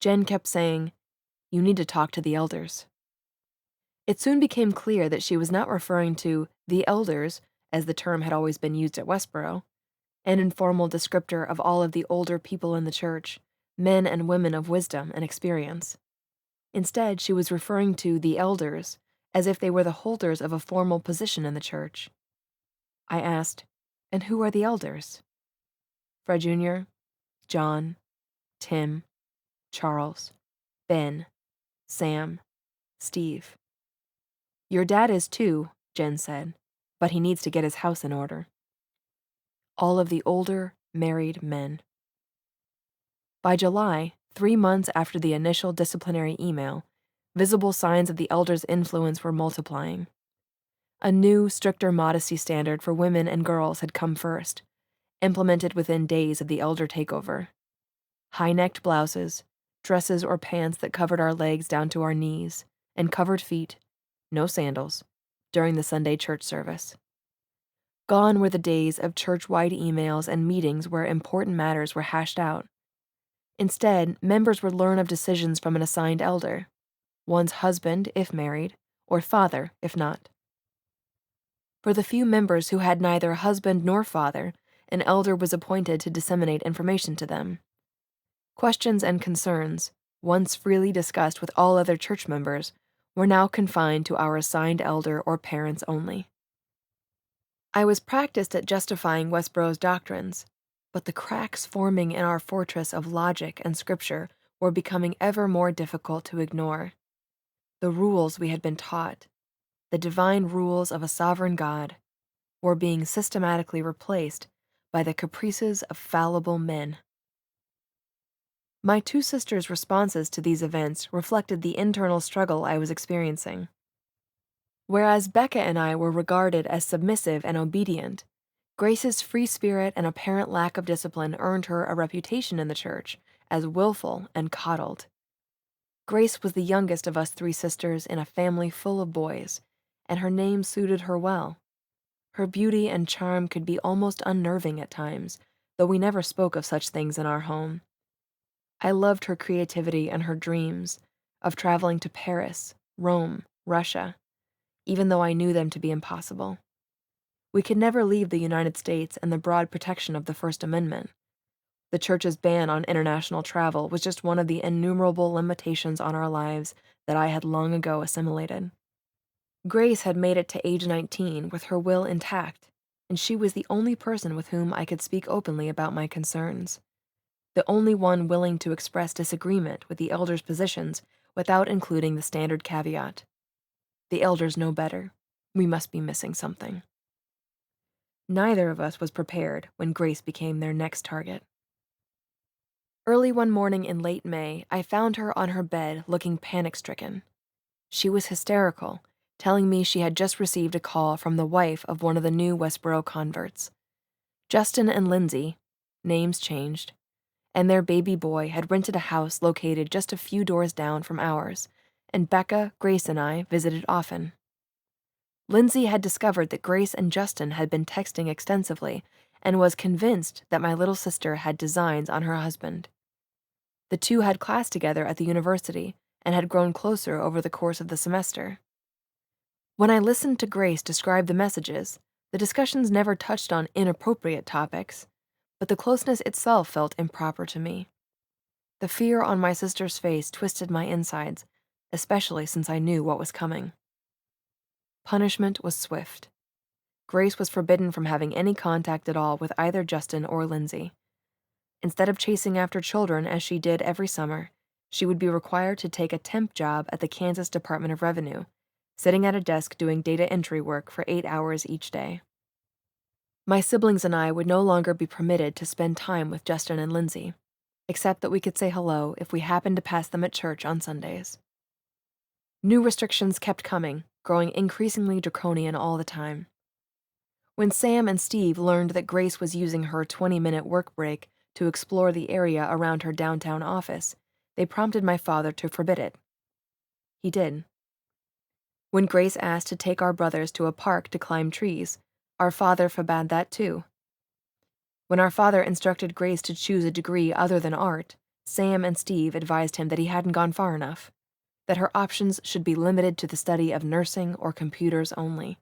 Jen kept saying, "You need to talk to the elders." It soon became clear that she was not referring to the elders, as the term had always been used at Westboro, an informal descriptor of all of the older people in the church, men and women of wisdom and experience. Instead, she was referring to the elders as if they were the holders of a formal position in the church. I asked, "And who are the elders?" Fred Jr., John, Tim, Charles, Ben, Sam, Steve. "Your dad is too," Jen said, "but he needs to get his house in order." All of the older, married men. By July, 3 months after the initial disciplinary email, visible signs of the elders' influence were multiplying. A new, stricter modesty standard for women and girls had come first, implemented within days of the elder takeover. High-necked blouses, dresses or pants that covered our legs down to our knees, and covered feet, no sandals, during the Sunday church service. Gone were the days of church-wide emails and meetings where important matters were hashed out. Instead, members would learn of decisions from an assigned elder, one's husband if married, or father if not. For the few members who had neither husband nor father, an elder was appointed to disseminate information to them. Questions and concerns, once freely discussed with all other church members, were now confined to our assigned elder or parents only. I was practiced at justifying Westboro's doctrines, but the cracks forming in our fortress of logic and scripture were becoming ever more difficult to ignore. The rules we had been taught, the divine rules of a sovereign God, were being systematically replaced by the caprices of fallible men. My two sisters' responses to these events reflected the internal struggle I was experiencing. Whereas Becca and I were regarded as submissive and obedient, Grace's free spirit and apparent lack of discipline earned her a reputation in the church as willful and coddled. Grace was the youngest of us three sisters in a family full of boys, and her name suited her well. Her beauty and charm could be almost unnerving at times, though we never spoke of such things in our home. I loved her creativity and her dreams of traveling to Paris, Rome, Russia, even though I knew them to be impossible. We could never leave the United States and the broad protection of the First Amendment. The church's ban on international travel was just one of the innumerable limitations on our lives that I had long ago assimilated. Grace had made it to age 19 with her will intact, and she was the only person with whom I could speak openly about my concerns. The only one willing to express disagreement with the elders' positions without including the standard caveat. The elders know better. We must be missing something. Neither of us was prepared when Grace became their next target. Early one morning in late May, I found her on her bed looking panic-stricken. She was hysterical, telling me she had just received a call from the wife of one of the new Westboro converts. Justin and Lindsay, names changed, and their baby boy had rented a house located just a few doors down from ours, and Becca, Grace, and I visited often. Lindsay had discovered that Grace and Justin had been texting extensively and was convinced that my little sister had designs on her husband. The two had class together at the university and had grown closer over the course of the semester. When I listened to Grace describe the messages, the discussions never touched on inappropriate topics, but the closeness itself felt improper to me. The fear on my sister's face twisted my insides, especially since I knew what was coming. Punishment was swift. Grace was forbidden from having any contact at all with either Justin or Lindsay. Instead of chasing after children as she did every summer, she would be required to take a temp job at the Kansas Department of Revenue, sitting at a desk doing data entry work for 8 hours each day. My siblings and I would no longer be permitted to spend time with Justin and Lindsay, except that we could say hello if we happened to pass them at church on Sundays. New restrictions kept coming, growing increasingly draconian all the time. When Sam and Steve learned that Grace was using her 20-minute work break to explore the area around her downtown office, they prompted my father to forbid it. He did. When Grace asked to take our brothers to a park to climb trees, our father forbade that too. When our father instructed Grace to choose a degree other than art, Sam and Steve advised him that he hadn't gone far enough, that her options should be limited to the study of nursing or computers only.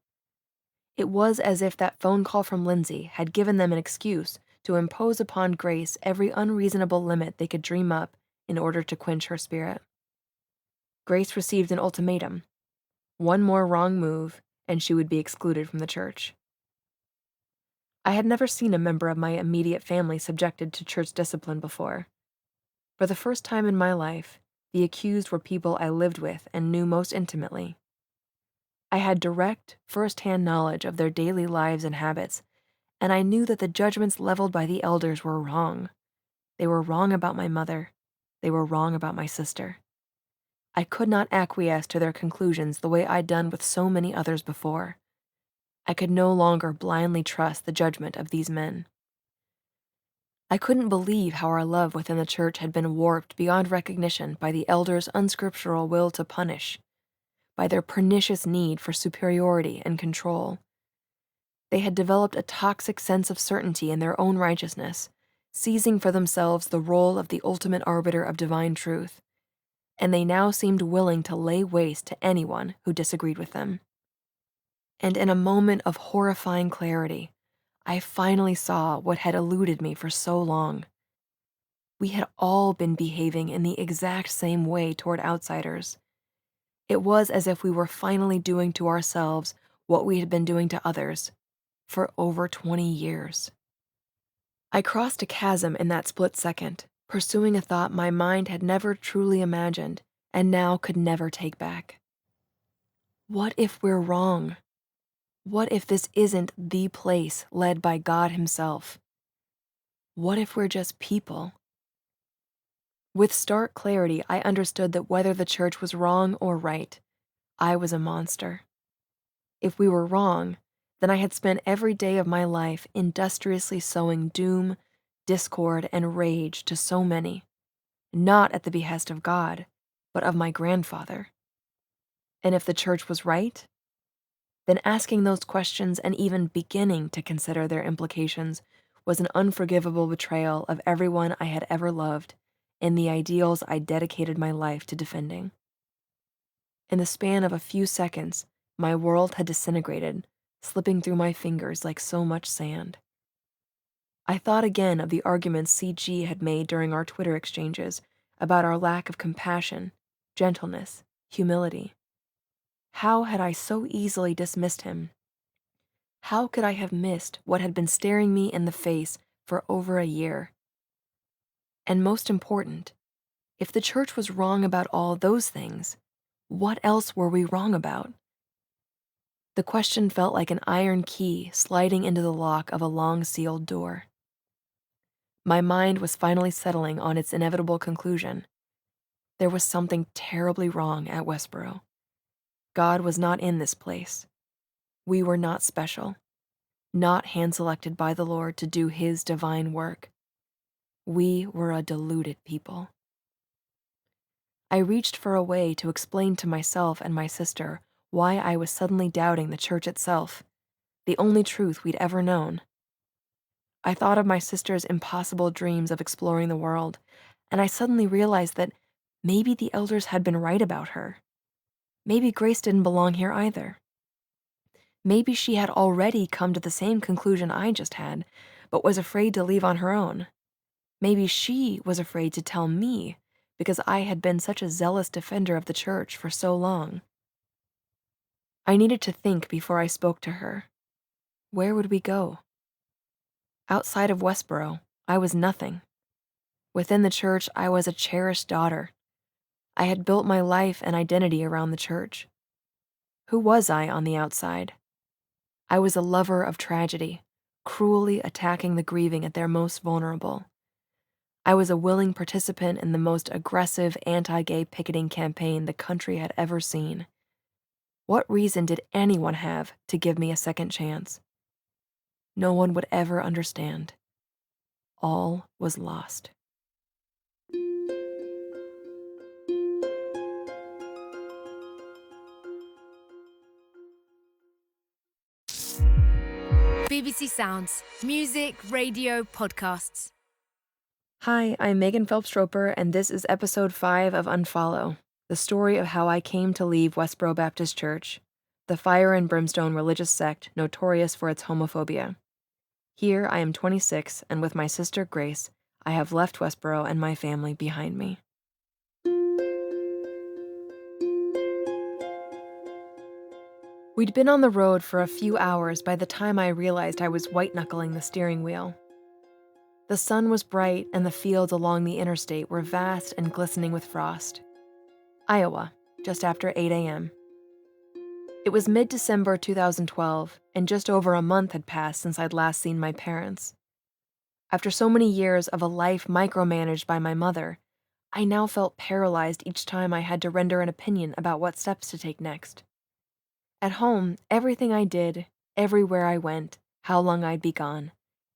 It was as if that phone call from Lindsay had given them an excuse to impose upon Grace every unreasonable limit they could dream up in order to quench her spirit. Grace received an ultimatum. One more wrong move, and she would be excluded from the church. I had never seen a member of my immediate family subjected to church discipline before. For the first time in my life, the accused were people I lived with and knew most intimately. I had direct, first-hand knowledge of their daily lives and habits, and I knew that the judgments leveled by the elders were wrong. They were wrong about my mother. They were wrong about my sister. I could not acquiesce to their conclusions the way I'd done with so many others before. I could no longer blindly trust the judgment of these men. I couldn't believe how our love within the church had been warped beyond recognition by the elders' unscriptural will to punish, by their pernicious need for superiority and control. They had developed a toxic sense of certainty in their own righteousness, seizing for themselves the role of the ultimate arbiter of divine truth, and they now seemed willing to lay waste to anyone who disagreed with them. And in a moment of horrifying clarity, I finally saw what had eluded me for so long. We had all been behaving in the exact same way toward outsiders. It was as if we were finally doing to ourselves what we had been doing to others for over 20 years. I crossed a chasm in that split second, pursuing a thought my mind had never truly imagined and now could never take back. What if we're wrong? What if this isn't the place led by God Himself? What if we're just people? With stark clarity, I understood that whether the church was wrong or right, I was a monster. If we were wrong, then I had spent every day of my life industriously sowing doom, discord, and rage to so many, not at the behest of God, but of my grandfather. And if the church was right, then asking those questions and even beginning to consider their implications was an unforgivable betrayal of everyone I had ever loved and the ideals I dedicated my life to defending. In the span of a few seconds, my world had disintegrated, slipping through my fingers like so much sand. I thought again of the arguments CG had made during our Twitter exchanges about our lack of compassion, gentleness, humility. How had I so easily dismissed him? How could I have missed what had been staring me in the face for over a year? And most important, if the church was wrong about all those things, what else were we wrong about? The question felt like an iron key sliding into the lock of a long-sealed door. My mind was finally settling on its inevitable conclusion. There was something terribly wrong at Westboro. God was not in this place. We were not special, not hand-selected by the Lord to do His divine work. We were a deluded people. I reached for a way to explain to myself and my sister why I was suddenly doubting the church itself, the only truth we'd ever known. I thought of my sister's impossible dreams of exploring the world, and I suddenly realized that maybe the elders had been right about her. Maybe Grace didn't belong here either. Maybe she had already come to the same conclusion I just had, but was afraid to leave on her own. Maybe she was afraid to tell me because I had been such a zealous defender of the church for so long. I needed to think before I spoke to her. Where would we go? Outside of Westboro, I was nothing. Within the church, I was a cherished daughter. I had built my life and identity around the church. Who was I on the outside? I was a lover of tragedy, cruelly attacking the grieving at their most vulnerable. I was a willing participant in the most aggressive anti-gay picketing campaign the country had ever seen. What reason did anyone have to give me a second chance? No one would ever understand. All was lost. BBC Sounds. Music, radio, podcasts. Hi, I'm Megan Phelps-Roper, and this is episode 5 of Unfollow, the story of how I came to leave Westboro Baptist Church, the fire and brimstone religious sect notorious for its homophobia. Here, I am 26, and with my sister Grace, I have left Westboro and my family behind me. We'd been on the road for a few hours by the time I realized I was white-knuckling the steering wheel. The sun was bright, and the fields along the interstate were vast and glistening with frost. Iowa, just after 8 a.m. It was mid-December 2012, and just over a month had passed since I'd last seen my parents. After so many years of a life micromanaged by my mother, I now felt paralyzed each time I had to render an opinion about what steps to take next. At home, everything I did, Everywhere I went, how long I'd be gone,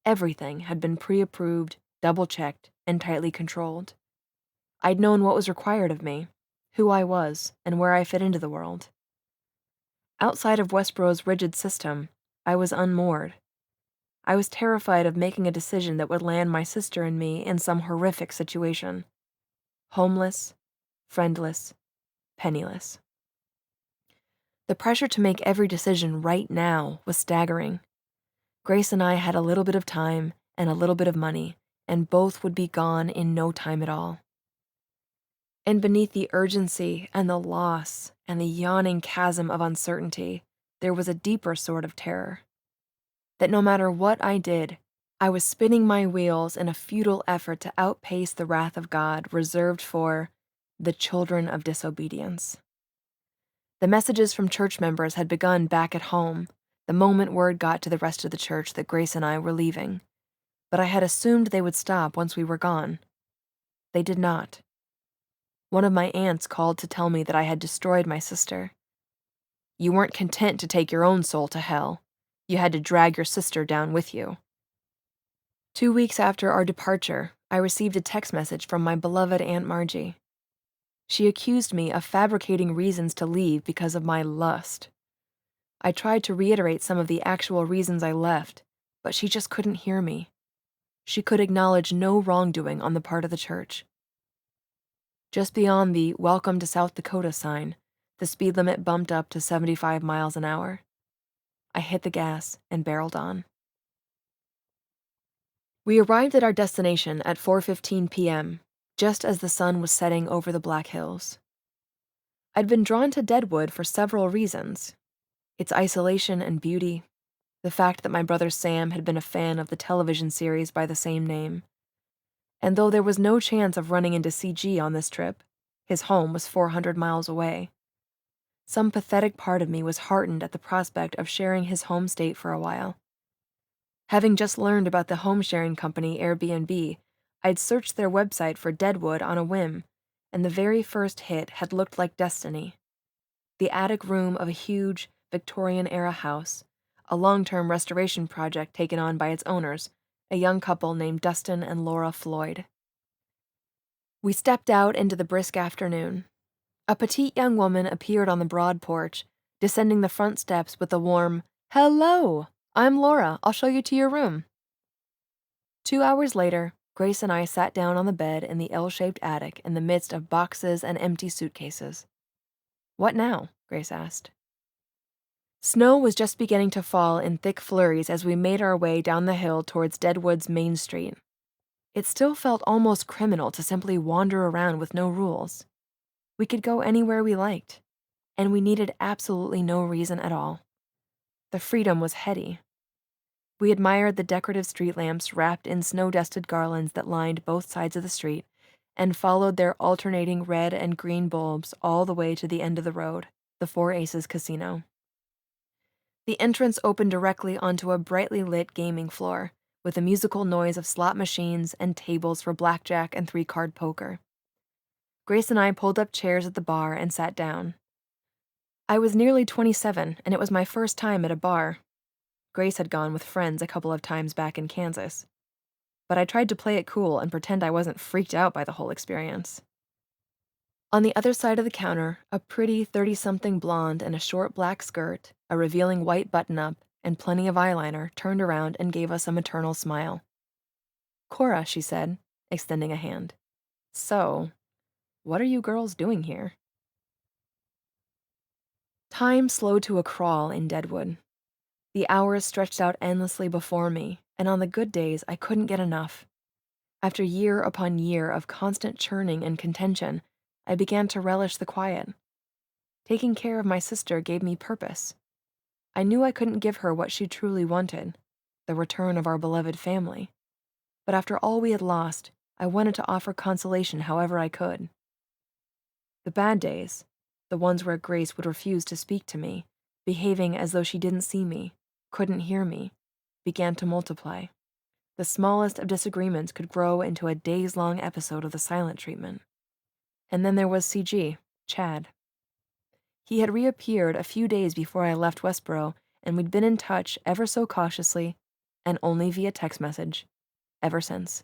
everything had been pre-approved, double-checked, and tightly controlled. I'd known what was required of me, who I was, and where I fit into the world. Outside of Westboro's rigid system, I was unmoored. I was terrified of making a decision that would land my sister and me in some horrific situation. Homeless, friendless, penniless. The pressure to make every decision right now was staggering. Grace and I had a little bit of time and a little bit of money, and both would be gone in no time at all. And beneath the urgency and the loss and the yawning chasm of uncertainty, there was a deeper sort of terror. That no matter what I did, I was spinning my wheels in a futile effort to outpace the wrath of God reserved for the children of disobedience. The messages from church members had begun back at home, the moment word got to the rest of the church that Grace and I were leaving. But I had assumed they would stop once we were gone. They did not. One of my aunts called to tell me that I had destroyed my sister. You weren't content to take your own soul to hell. You had to drag your sister down with you. 2 weeks after our departure, I received a text message from my beloved Aunt Margie. She accused me of fabricating reasons to leave because of my lust. I tried to reiterate some of the actual reasons I left, but she just couldn't hear me. She could acknowledge no wrongdoing on the part of the church. Just beyond the "Welcome to South Dakota" sign, the speed limit bumped up to 75 miles an hour. I hit the gas and barreled on. We arrived at our destination at 4:15 p.m., just as the sun was setting over the Black Hills. I'd been drawn to Deadwood for several reasons: its isolation and beauty, the fact that my brother Sam had been a fan of the television series by the same name. And though there was no chance of running into CG on this trip, his home was 400 miles away. Some pathetic part of me was heartened at the prospect of sharing his home state for a while. Having just learned about the home sharing company Airbnb, I'd searched their website for Deadwood on a whim, and the very first hit had looked like destiny. The attic room of a huge, Victorian-era house, a long-term restoration project taken on by its owners, a young couple named Dustin and Laura Floyd. We stepped out into the brisk afternoon. A petite young woman appeared on the broad porch, descending the front steps with a warm, "Hello! I'm Laura. I'll show you to your room." 2 hours later, Grace and I sat down on the bed in the L-shaped attic in the midst of boxes and empty suitcases. "What now?" Grace asked. Snow was just beginning to fall in thick flurries as we made our way down the hill towards Deadwood's main street. It still felt almost criminal to simply wander around with no rules. We could go anywhere we liked, and we needed absolutely no reason at all. The freedom was heady. We admired the decorative street lamps wrapped in snow-dusted garlands that lined both sides of the street, and followed their alternating red and green bulbs all the way to the end of the road, the Four Aces Casino. The entrance opened directly onto a brightly lit gaming floor, with the musical noise of slot machines and tables for blackjack and three-card poker. Grace and I pulled up chairs at the bar and sat down. I was nearly 27, and it was my first time at a bar. Grace had gone with friends a couple of times back in Kansas. But I tried to play it cool and pretend I wasn't freaked out by the whole experience. On the other side of the counter, a pretty 30-something blonde in a short black skirt, a revealing white button-up, and plenty of eyeliner turned around and gave us a maternal smile. "Cora," she said, extending a hand. "So, what are you girls doing here?" Time slowed to a crawl in Deadwood. The hours stretched out endlessly before me, and on the good days I couldn't get enough. After year upon year of constant churning and contention, I began to relish the quiet. Taking care of my sister gave me purpose. I knew I couldn't give her what she truly wanted, the return of our beloved family. But after all we had lost, I wanted to offer consolation however I could. The bad days, the ones where Grace would refuse to speak to me, behaving as though she didn't see me, couldn't hear me, began to multiply. The smallest of disagreements could grow into a days-long episode of the silent treatment. And then there was CG, Chad. He had reappeared a few days before I left Westboro and we'd been in touch ever so cautiously and only via text message ever since.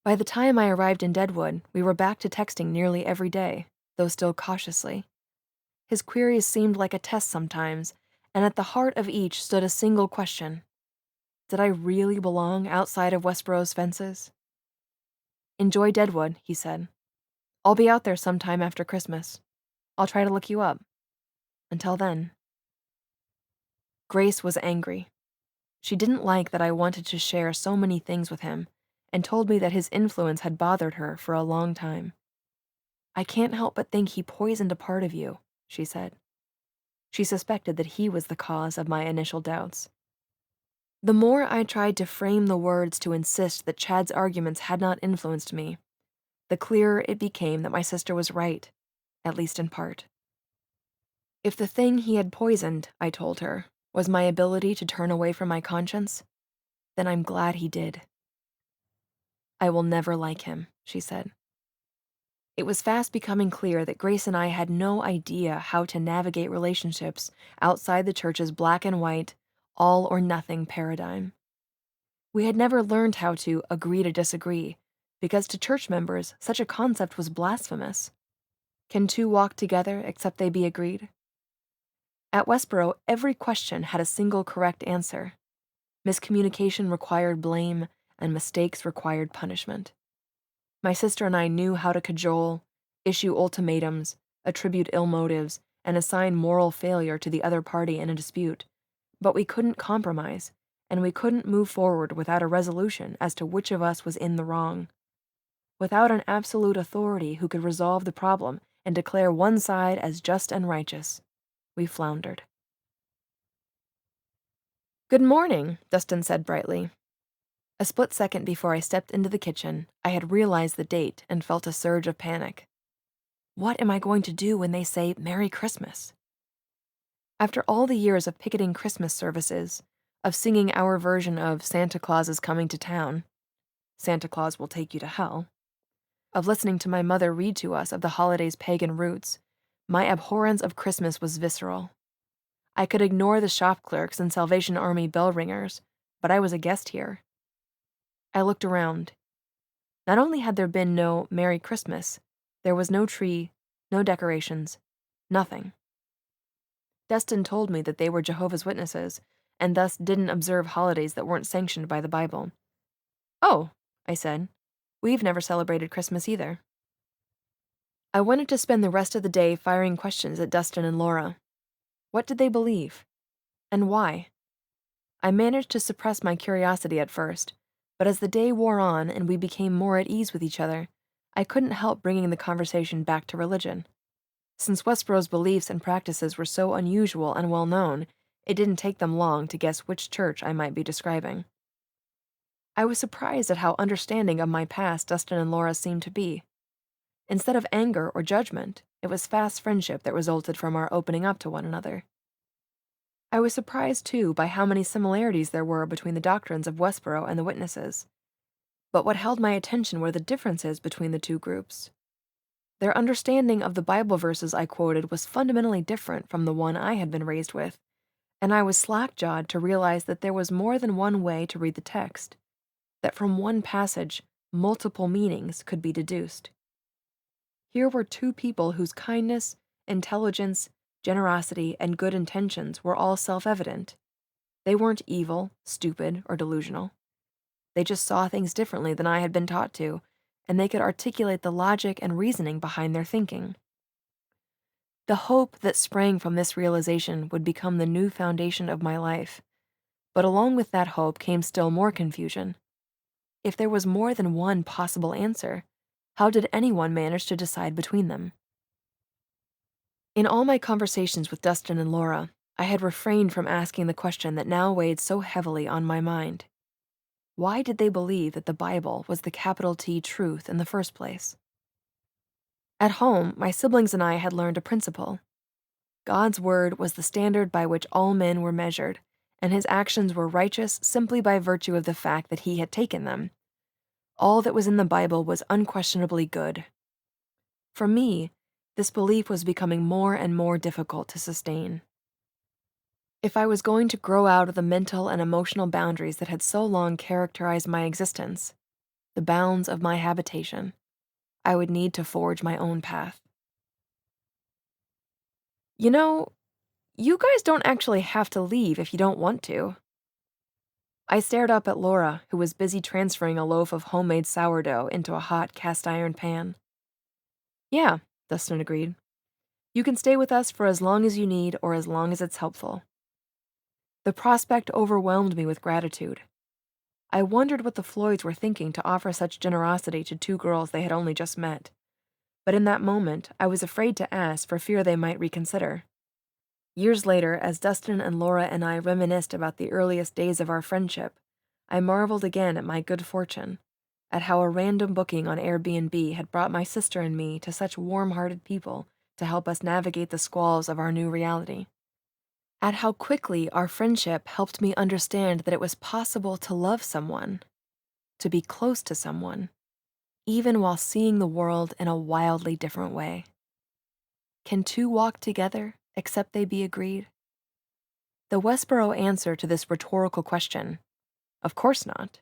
By the time I arrived in Deadwood, we were back to texting nearly every day, though still cautiously. His queries seemed like a test sometimes, and at the heart of each stood a single question. Did I really belong outside of Westboro's fences? Enjoy Deadwood, he said. I'll be out there sometime after Christmas. I'll try to look you up. Until then. Grace was angry. She didn't like that I wanted to share so many things with him, and told me that his influence had bothered her for a long time. I can't help but think he poisoned a part of you, she said. She suspected that he was the cause of my initial doubts. The more I tried to frame the words to insist that Chad's arguments had not influenced me, the clearer it became that my sister was right, at least in part. If the thing he had poisoned, I told her, was my ability to turn away from my conscience, then I'm glad he did. I will never like him, she said. It was fast becoming clear that Grace and I had no idea how to navigate relationships outside the church's black and white, all or nothing paradigm. We had never learned how to agree to disagree, because to church members, such a concept was blasphemous. Can two walk together except they be agreed? At Westboro, every question had a single correct answer. Miscommunication required blame, and mistakes required punishment. My sister and I knew how to cajole, issue ultimatums, attribute ill motives, and assign moral failure to the other party in a dispute, but we couldn't compromise, and we couldn't move forward without a resolution as to which of us was in the wrong. Without an absolute authority who could resolve the problem and declare one side as just and righteous, we floundered. Good morning, Dustin said brightly. A split second before I stepped into the kitchen, I had realized the date and felt a surge of panic. What am I going to do when they say Merry Christmas? After all the years of picketing Christmas services, of singing our version of Santa Claus is Coming to Town, Santa Claus will take you to hell, of listening to my mother read to us of the holiday's pagan roots, my abhorrence of Christmas was visceral. I could ignore the shop clerks and Salvation Army bell ringers, but I was a guest here. I looked around. Not only had there been no Merry Christmas, there was no tree, no decorations, nothing. Destin told me that they were Jehovah's Witnesses, and thus didn't observe holidays that weren't sanctioned by the Bible. Oh, I said, we've never celebrated Christmas either. I wanted to spend the rest of the day firing questions at Dustin and Laura. What did they believe? And why? I managed to suppress my curiosity at first, but as the day wore on and we became more at ease with each other, I couldn't help bringing the conversation back to religion. Since Westboro's beliefs and practices were so unusual and well known, it didn't take them long to guess which church I might be describing. I was surprised at how understanding of my past Dustin and Laura seemed to be. Instead of anger or judgment, it was fast friendship that resulted from our opening up to one another. I was surprised, too, by how many similarities there were between the doctrines of Westboro and the Witnesses. But what held my attention were the differences between the two groups. Their understanding of the Bible verses I quoted was fundamentally different from the one I had been raised with, and I was slack-jawed to realize that there was more than one way to read the text, that from one passage, multiple meanings could be deduced. Here were two people whose kindness, intelligence, generosity, and good intentions were all self-evident. They weren't evil, stupid, or delusional. They just saw things differently than I had been taught to, and they could articulate the logic and reasoning behind their thinking. The hope that sprang from this realization would become the new foundation of my life, but along with that hope came still more confusion. If there was more than one possible answer, how did anyone manage to decide between them? In all my conversations with Dustin and Laura, I had refrained from asking the question that now weighed so heavily on my mind. Why did they believe that the Bible was the capital T truth in the first place? At home, my siblings and I had learned a principle. God's word was the standard by which all men were measured, and his actions were righteous simply by virtue of the fact that he had taken them. All that was in the Bible was unquestionably good. For me, this belief was becoming more and more difficult to sustain. If I was going to grow out of the mental and emotional boundaries that had so long characterized my existence, the bounds of my habitation, I would need to forge my own path. You know, you guys don't actually have to leave if you don't want to. I stared up at Laura, who was busy transferring a loaf of homemade sourdough into a hot cast iron pan. Yeah, Dustin agreed. You can stay with us for as long as you need or as long as it's helpful. The prospect overwhelmed me with gratitude. I wondered what the Floyds were thinking to offer such generosity to two girls they had only just met. But in that moment, I was afraid to ask for fear they might reconsider. Years later, as Dustin and Laura and I reminisced about the earliest days of our friendship, I marveled again at my good fortune, at how a random booking on Airbnb had brought my sister and me to such warm-hearted people to help us navigate the squalls of our new reality. At how quickly our friendship helped me understand that it was possible to love someone, to be close to someone, even while seeing the world in a wildly different way. Can two walk together except they be agreed? The Westboro answer to this rhetorical question, of course not,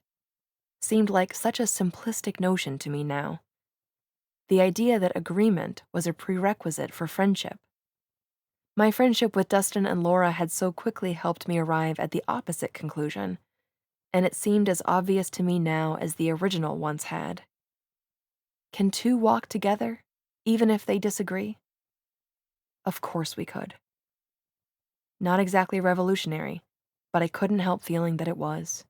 seemed like such a simplistic notion to me now. The idea that agreement was a prerequisite for friendship. My friendship with Dustin and Laura had so quickly helped me arrive at the opposite conclusion, and it seemed as obvious to me now as the original once had. Can two walk together, even if they disagree? Of course we could. Not exactly revolutionary, but I couldn't help feeling that it was.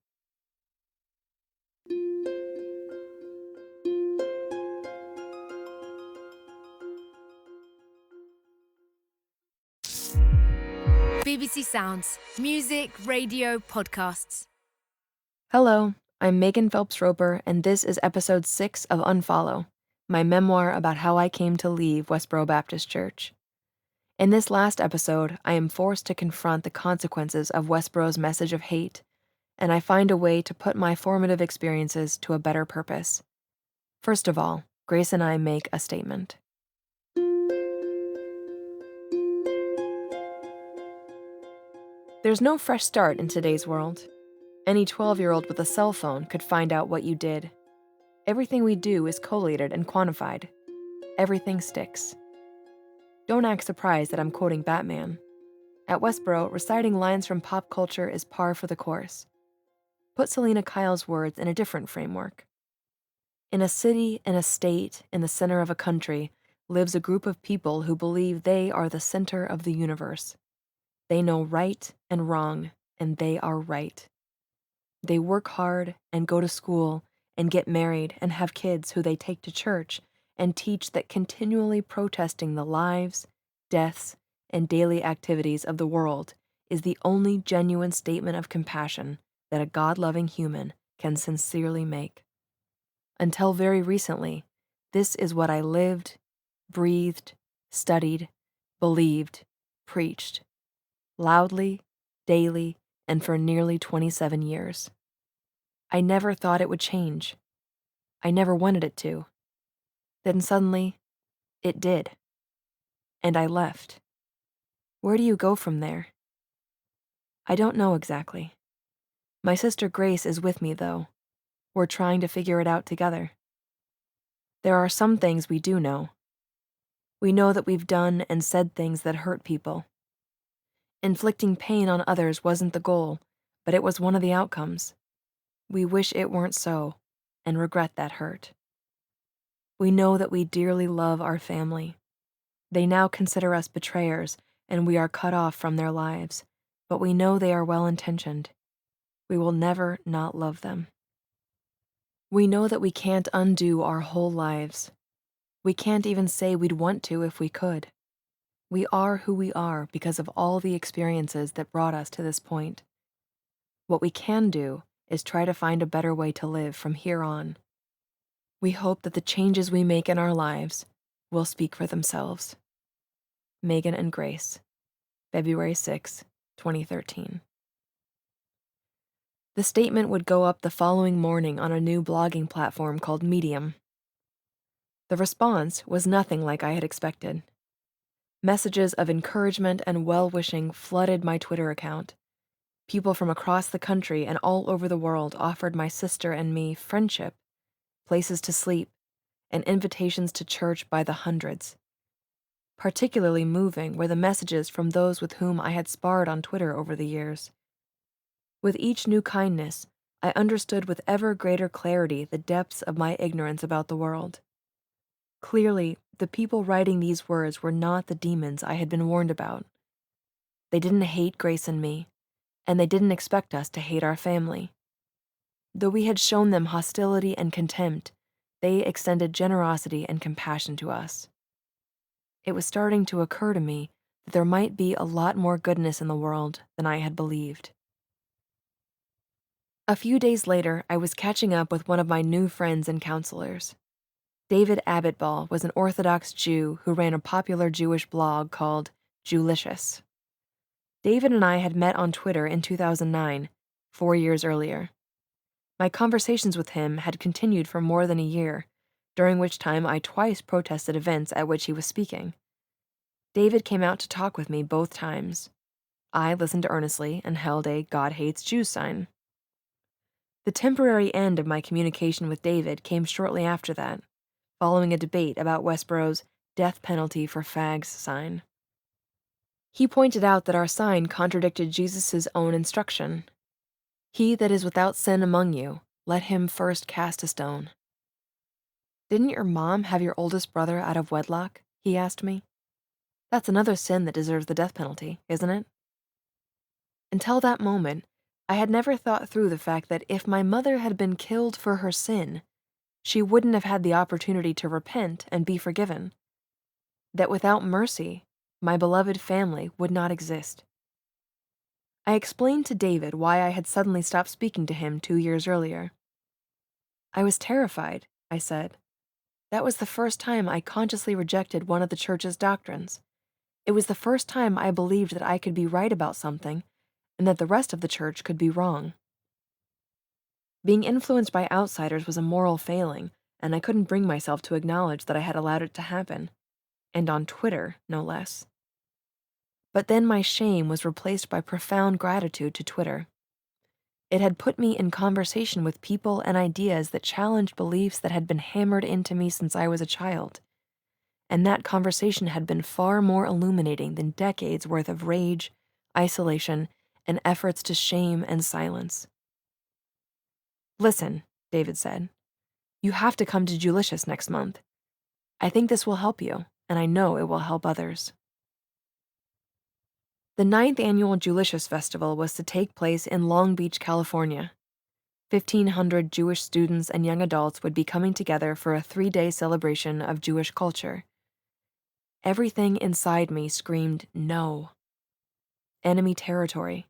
BBC Sounds. Music, radio, podcasts. Hello, I'm Megan Phelps-Roper, and this is episode 6 of Unfollow, my memoir about how I came to leave Westboro Baptist Church. In this last episode, I am forced to confront the consequences of Westboro's message of hate, and I find a way to put my formative experiences to a better purpose. First of all, Grace and I make a statement. There's no fresh start in today's world. Any 12-year-old with a cell phone could find out what you did. Everything we do is collated and quantified. Everything sticks. Don't act surprised that I'm quoting Batman. At Westboro, reciting lines from pop culture is par for the course. Put Selena Kyle's words in a different framework. In a city, in a state, in the center of a country, lives a group of people who believe they are the center of the universe. They know right and wrong, and they are right. They work hard and go to school and get married and have kids who they take to church and teach that continually protesting the lives, deaths, and daily activities of the world is the only genuine statement of compassion that a God-loving human can sincerely make. Until very recently, this is what I lived, breathed, studied, believed, preached, loudly, daily, and for nearly 27 years. I never thought it would change. I never wanted it to. Then suddenly, it did. And I left. Where do you go from there? I don't know exactly. My sister Grace is with me, though. We're trying to figure it out together. There are some things we do know. We know that we've done and said things that hurt people. Inflicting pain on others wasn't the goal, but it was one of the outcomes. We wish it weren't so, and regret that hurt. We know that we dearly love our family. They now consider us betrayers, and we are cut off from their lives, but we know they are well-intentioned. We will never not love them. We know that we can't undo our whole lives. We can't even say we'd want to if we could. We are who we are because of all the experiences that brought us to this point. What we can do is try to find a better way to live from here on. We hope that the changes we make in our lives will speak for themselves. Megan and Grace, February 6, 2013. The statement would go up the following morning on a new blogging platform called Medium. The response was nothing like I had expected. Messages of encouragement and well-wishing flooded my Twitter account. People from across the country and all over the world offered my sister and me friendship, places to sleep, and invitations to church by the hundreds. Particularly moving were the messages from those with whom I had sparred on Twitter over the years. With each new kindness, I understood with ever greater clarity the depths of my ignorance about the world. Clearly, the people writing these words were not the demons I had been warned about. They didn't hate Grace and me, and they didn't expect us to hate our family. Though we had shown them hostility and contempt, they extended generosity and compassion to us. It was starting to occur to me that there might be a lot more goodness in the world than I had believed. A few days later, I was catching up with one of my new friends and counselors. David Abitball was an Orthodox Jew who ran a popular Jewish blog called Jewlicious. David and I had met on Twitter in 2009, 4 years earlier. My conversations with him had continued for more than a year, during which time I twice protested events at which he was speaking. David came out to talk with me both times. I listened earnestly and held a God hates Jews sign. The temporary end of my communication with David came shortly after that, following a debate about Westboro's death penalty for fags sign. He pointed out that our sign contradicted Jesus' own instruction. He that is without sin among you, let him first cast a stone. Didn't your mom have your oldest brother out of wedlock? He asked me. That's another sin that deserves the death penalty, isn't it? Until that moment, I had never thought through the fact that if my mother had been killed for her sin, she wouldn't have had the opportunity to repent and be forgiven. That without mercy, my beloved family would not exist. I explained to David why I had suddenly stopped speaking to him 2 years earlier. I was terrified, I said. That was the first time I consciously rejected one of the church's doctrines. It was the first time I believed that I could be right about something and that the rest of the church could be wrong. Being influenced by outsiders was a moral failing, and I couldn't bring myself to acknowledge that I had allowed it to happen. And on Twitter, no less. But then my shame was replaced by profound gratitude to Twitter. It had put me in conversation with people and ideas that challenged beliefs that had been hammered into me since I was a child. And that conversation had been far more illuminating than decades worth of rage, isolation, and efforts to shame and silence. Listen, David said. You have to come to Jewlicious next month. I think this will help you, and I know it will help others. The 9th annual Jewlicious Festival was to take place in Long Beach, California. 1,500 Jewish students and young adults would be coming together for a 3-day celebration of Jewish culture. Everything inside me screamed no. Enemy territory.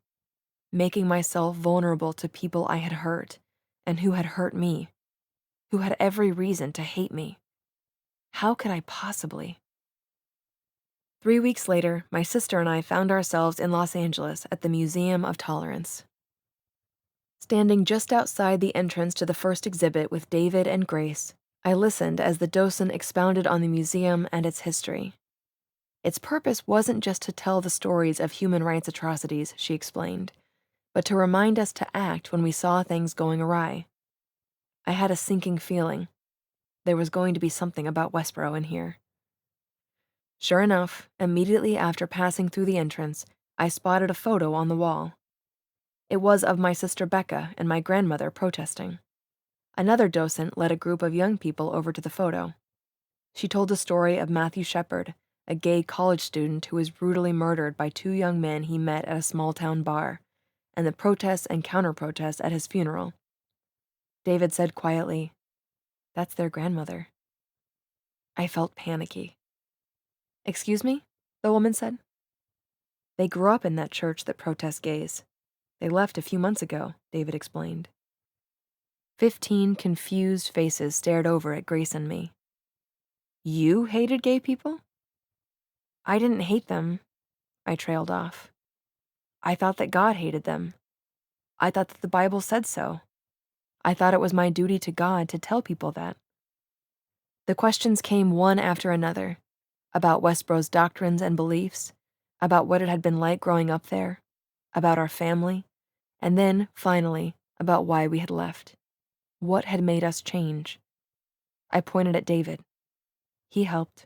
Making myself vulnerable to people I had hurt, and who had hurt me, who had every reason to hate me. How could I possibly? 3 weeks later, my sister and I found ourselves in Los Angeles at the Museum of Tolerance. Standing just outside the entrance to the first exhibit with David and Grace, I listened as the docent expounded on the museum and its history. Its purpose wasn't just to tell the stories of human rights atrocities, she explained, but to remind us to act when we saw things going awry. I had a sinking feeling. There was going to be something about Westboro in here. Sure enough, immediately after passing through the entrance, I spotted a photo on the wall. It was of my sister Becca and my grandmother protesting. Another docent led a group of young people over to the photo. She told the story of Matthew Shepard, a gay college student who was brutally murdered by 2 young men he met at a small-town bar, and the protests and counter-protests at his funeral. David said quietly, "That's their grandmother." I felt panicky. "Excuse me?" the woman said. "They grew up in that church that protests gays. They left a few months ago," David explained. 15 confused faces stared over at Grace and me. "You hated gay people?" "I didn't hate them," I trailed off. "I thought that God hated them. I thought that the Bible said so. I thought it was my duty to God to tell people that." The questions came one after another. about Westboro's doctrines and beliefs, about what it had been like growing up there, about our family, and then, finally, about why we had left. What had made us change? I pointed at David. He helped.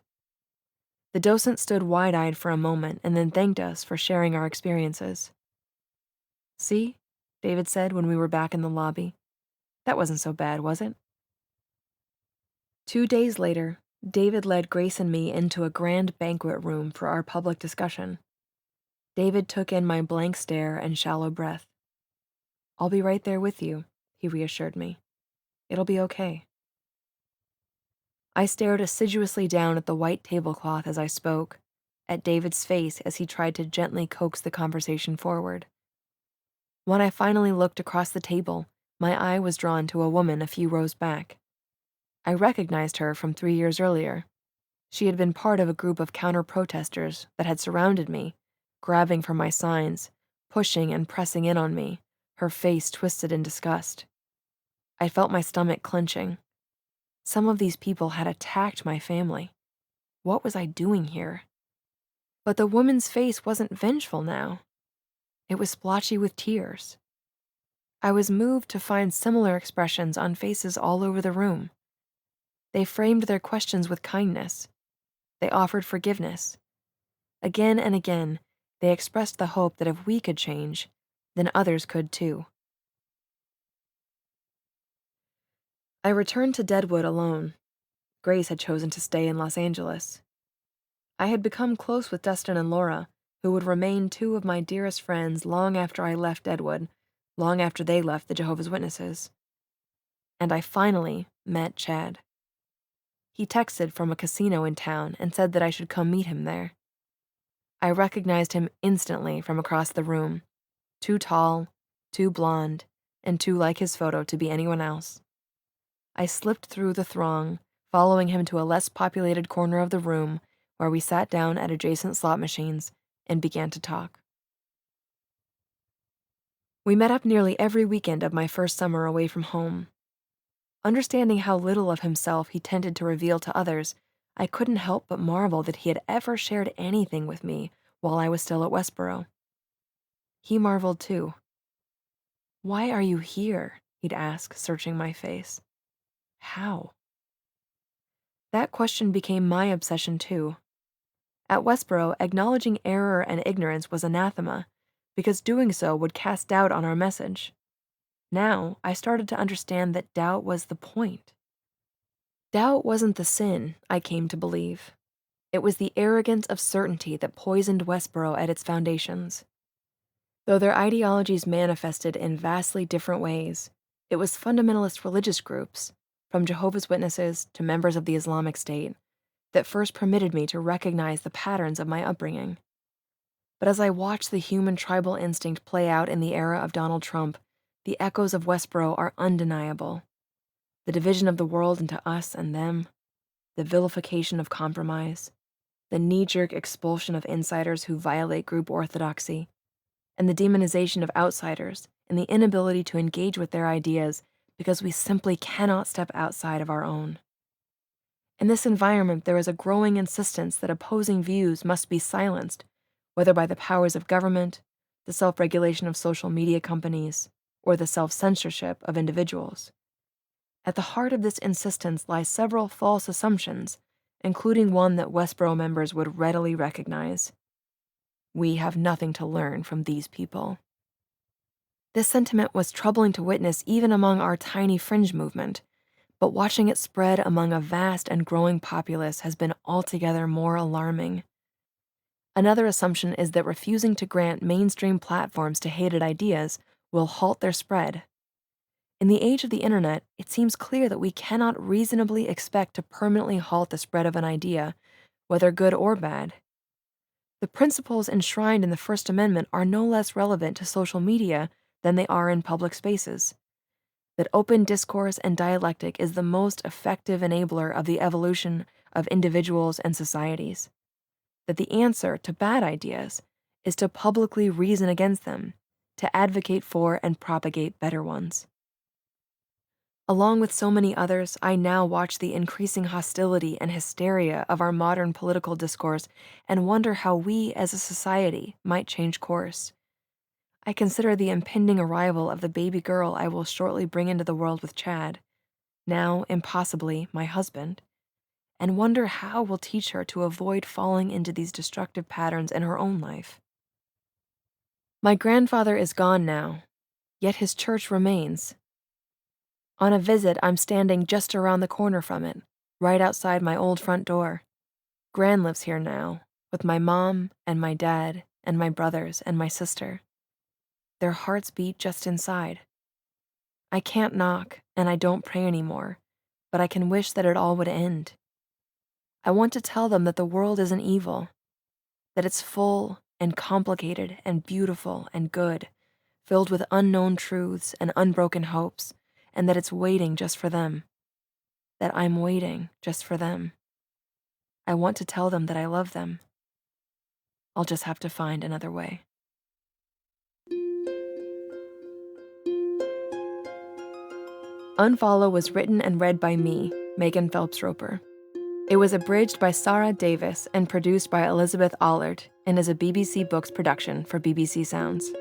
The docent stood wide-eyed for a moment and then thanked us for sharing our experiences. "See?" David said when we were back in the lobby. "That wasn't so bad, was it?" 2 days later, David led Grace and me into a grand banquet room for our public discussion. David took in my blank stare and shallow breath. "I'll be right there with you," he reassured me. "It'll be okay." I stared assiduously down at the white tablecloth as I spoke, at David's face as he tried to gently coax the conversation forward. When I finally looked across the table, my eye was drawn to a woman a few rows back. I recognized her from 3 years earlier. She had been part of a group of counter-protesters that had surrounded me, grabbing for my signs, pushing and pressing in on me, her face twisted in disgust. I felt my stomach clenching. Some of these people had attacked my family. What was I doing here? But the woman's face wasn't vengeful now. It was splotchy with tears. I was moved to find similar expressions on faces all over the room. They framed their questions with kindness. They offered forgiveness. Again and again, they expressed the hope that if we could change, then others could too. I returned to Deadwood alone. Grace had chosen to stay in Los Angeles. I had become close with Dustin and Laura, who would remain two of my dearest friends long after I left Deadwood, long after they left the Jehovah's Witnesses. And I finally met Chad. He texted from a casino in town and said that I should come meet him there. I recognized him instantly from across the room. Too tall, too blonde, and too like his photo to be anyone else. I slipped through the throng, following him to a less populated corner of the room where we sat down at adjacent slot machines and began to talk. We met up nearly every weekend of my first summer away from home. Understanding how little of himself he tended to reveal to others, I couldn't help but marvel that he had ever shared anything with me while I was still at Westboro. He marveled too. "Why are you here?" he'd ask, searching my face. "How?" That question became my obsession too. At Westboro, acknowledging error and ignorance was anathema, because doing so would cast doubt on our message. Now, I started to understand that doubt was the point. Doubt wasn't the sin, I came to believe. It was the arrogance of certainty that poisoned Westboro at its foundations. Though their ideologies manifested in vastly different ways, it was fundamentalist religious groups, from Jehovah's Witnesses to members of the Islamic State, that first permitted me to recognize the patterns of my upbringing. But as I watched the human tribal instinct play out in the era of Donald Trump, the echoes of Westboro are undeniable. The division of the world into us and them, the vilification of compromise, the knee-jerk expulsion of insiders who violate group orthodoxy, and the demonization of outsiders and the inability to engage with their ideas because we simply cannot step outside of our own. In this environment, there is a growing insistence that opposing views must be silenced, whether by the powers of government, the self-regulation of social media companies, or the self-censorship of individuals. At the heart of this insistence lie several false assumptions, including one that Westboro members would readily recognize. We have nothing to learn from these people. This sentiment was troubling to witness even among our tiny fringe movement, but watching it spread among a vast and growing populace has been altogether more alarming. Another assumption is that refusing to grant mainstream platforms to hated ideas will halt their spread. In the age of the internet, it seems clear that we cannot reasonably expect to permanently halt the spread of an idea, whether good or bad. The principles enshrined in the First Amendment are no less relevant to social media than they are in public spaces. That open discourse and dialectic is the most effective enabler of the evolution of individuals and societies. That the answer to bad ideas is to publicly reason against them, to advocate for and propagate better ones. Along with so many others, I now watch the increasing hostility and hysteria of our modern political discourse and wonder how we as a society might change course. I consider the impending arrival of the baby girl I will shortly bring into the world with Chad, now impossibly my husband, and wonder how we'll teach her to avoid falling into these destructive patterns in her own life. My grandfather is gone now, yet his church remains. On a visit, I'm standing just around the corner from it, right outside my old front door. Gran lives here now, with my mom and my dad and my brothers and my sister. Their hearts beat just inside. I can't knock, and I don't pray anymore, but I can wish that it all would end. I want to tell them that the world isn't evil, that it's full and complicated and beautiful and good, filled with unknown truths and unbroken hopes, and that it's waiting just for them. That I'm waiting just for them. I want to tell them that I love them. I'll just have to find another way. Unfollow was written and read by me, Megan Phelps-Roper. It was abridged by Sarah Davis and produced by Elizabeth Allard and is a BBC Books production for BBC Sounds.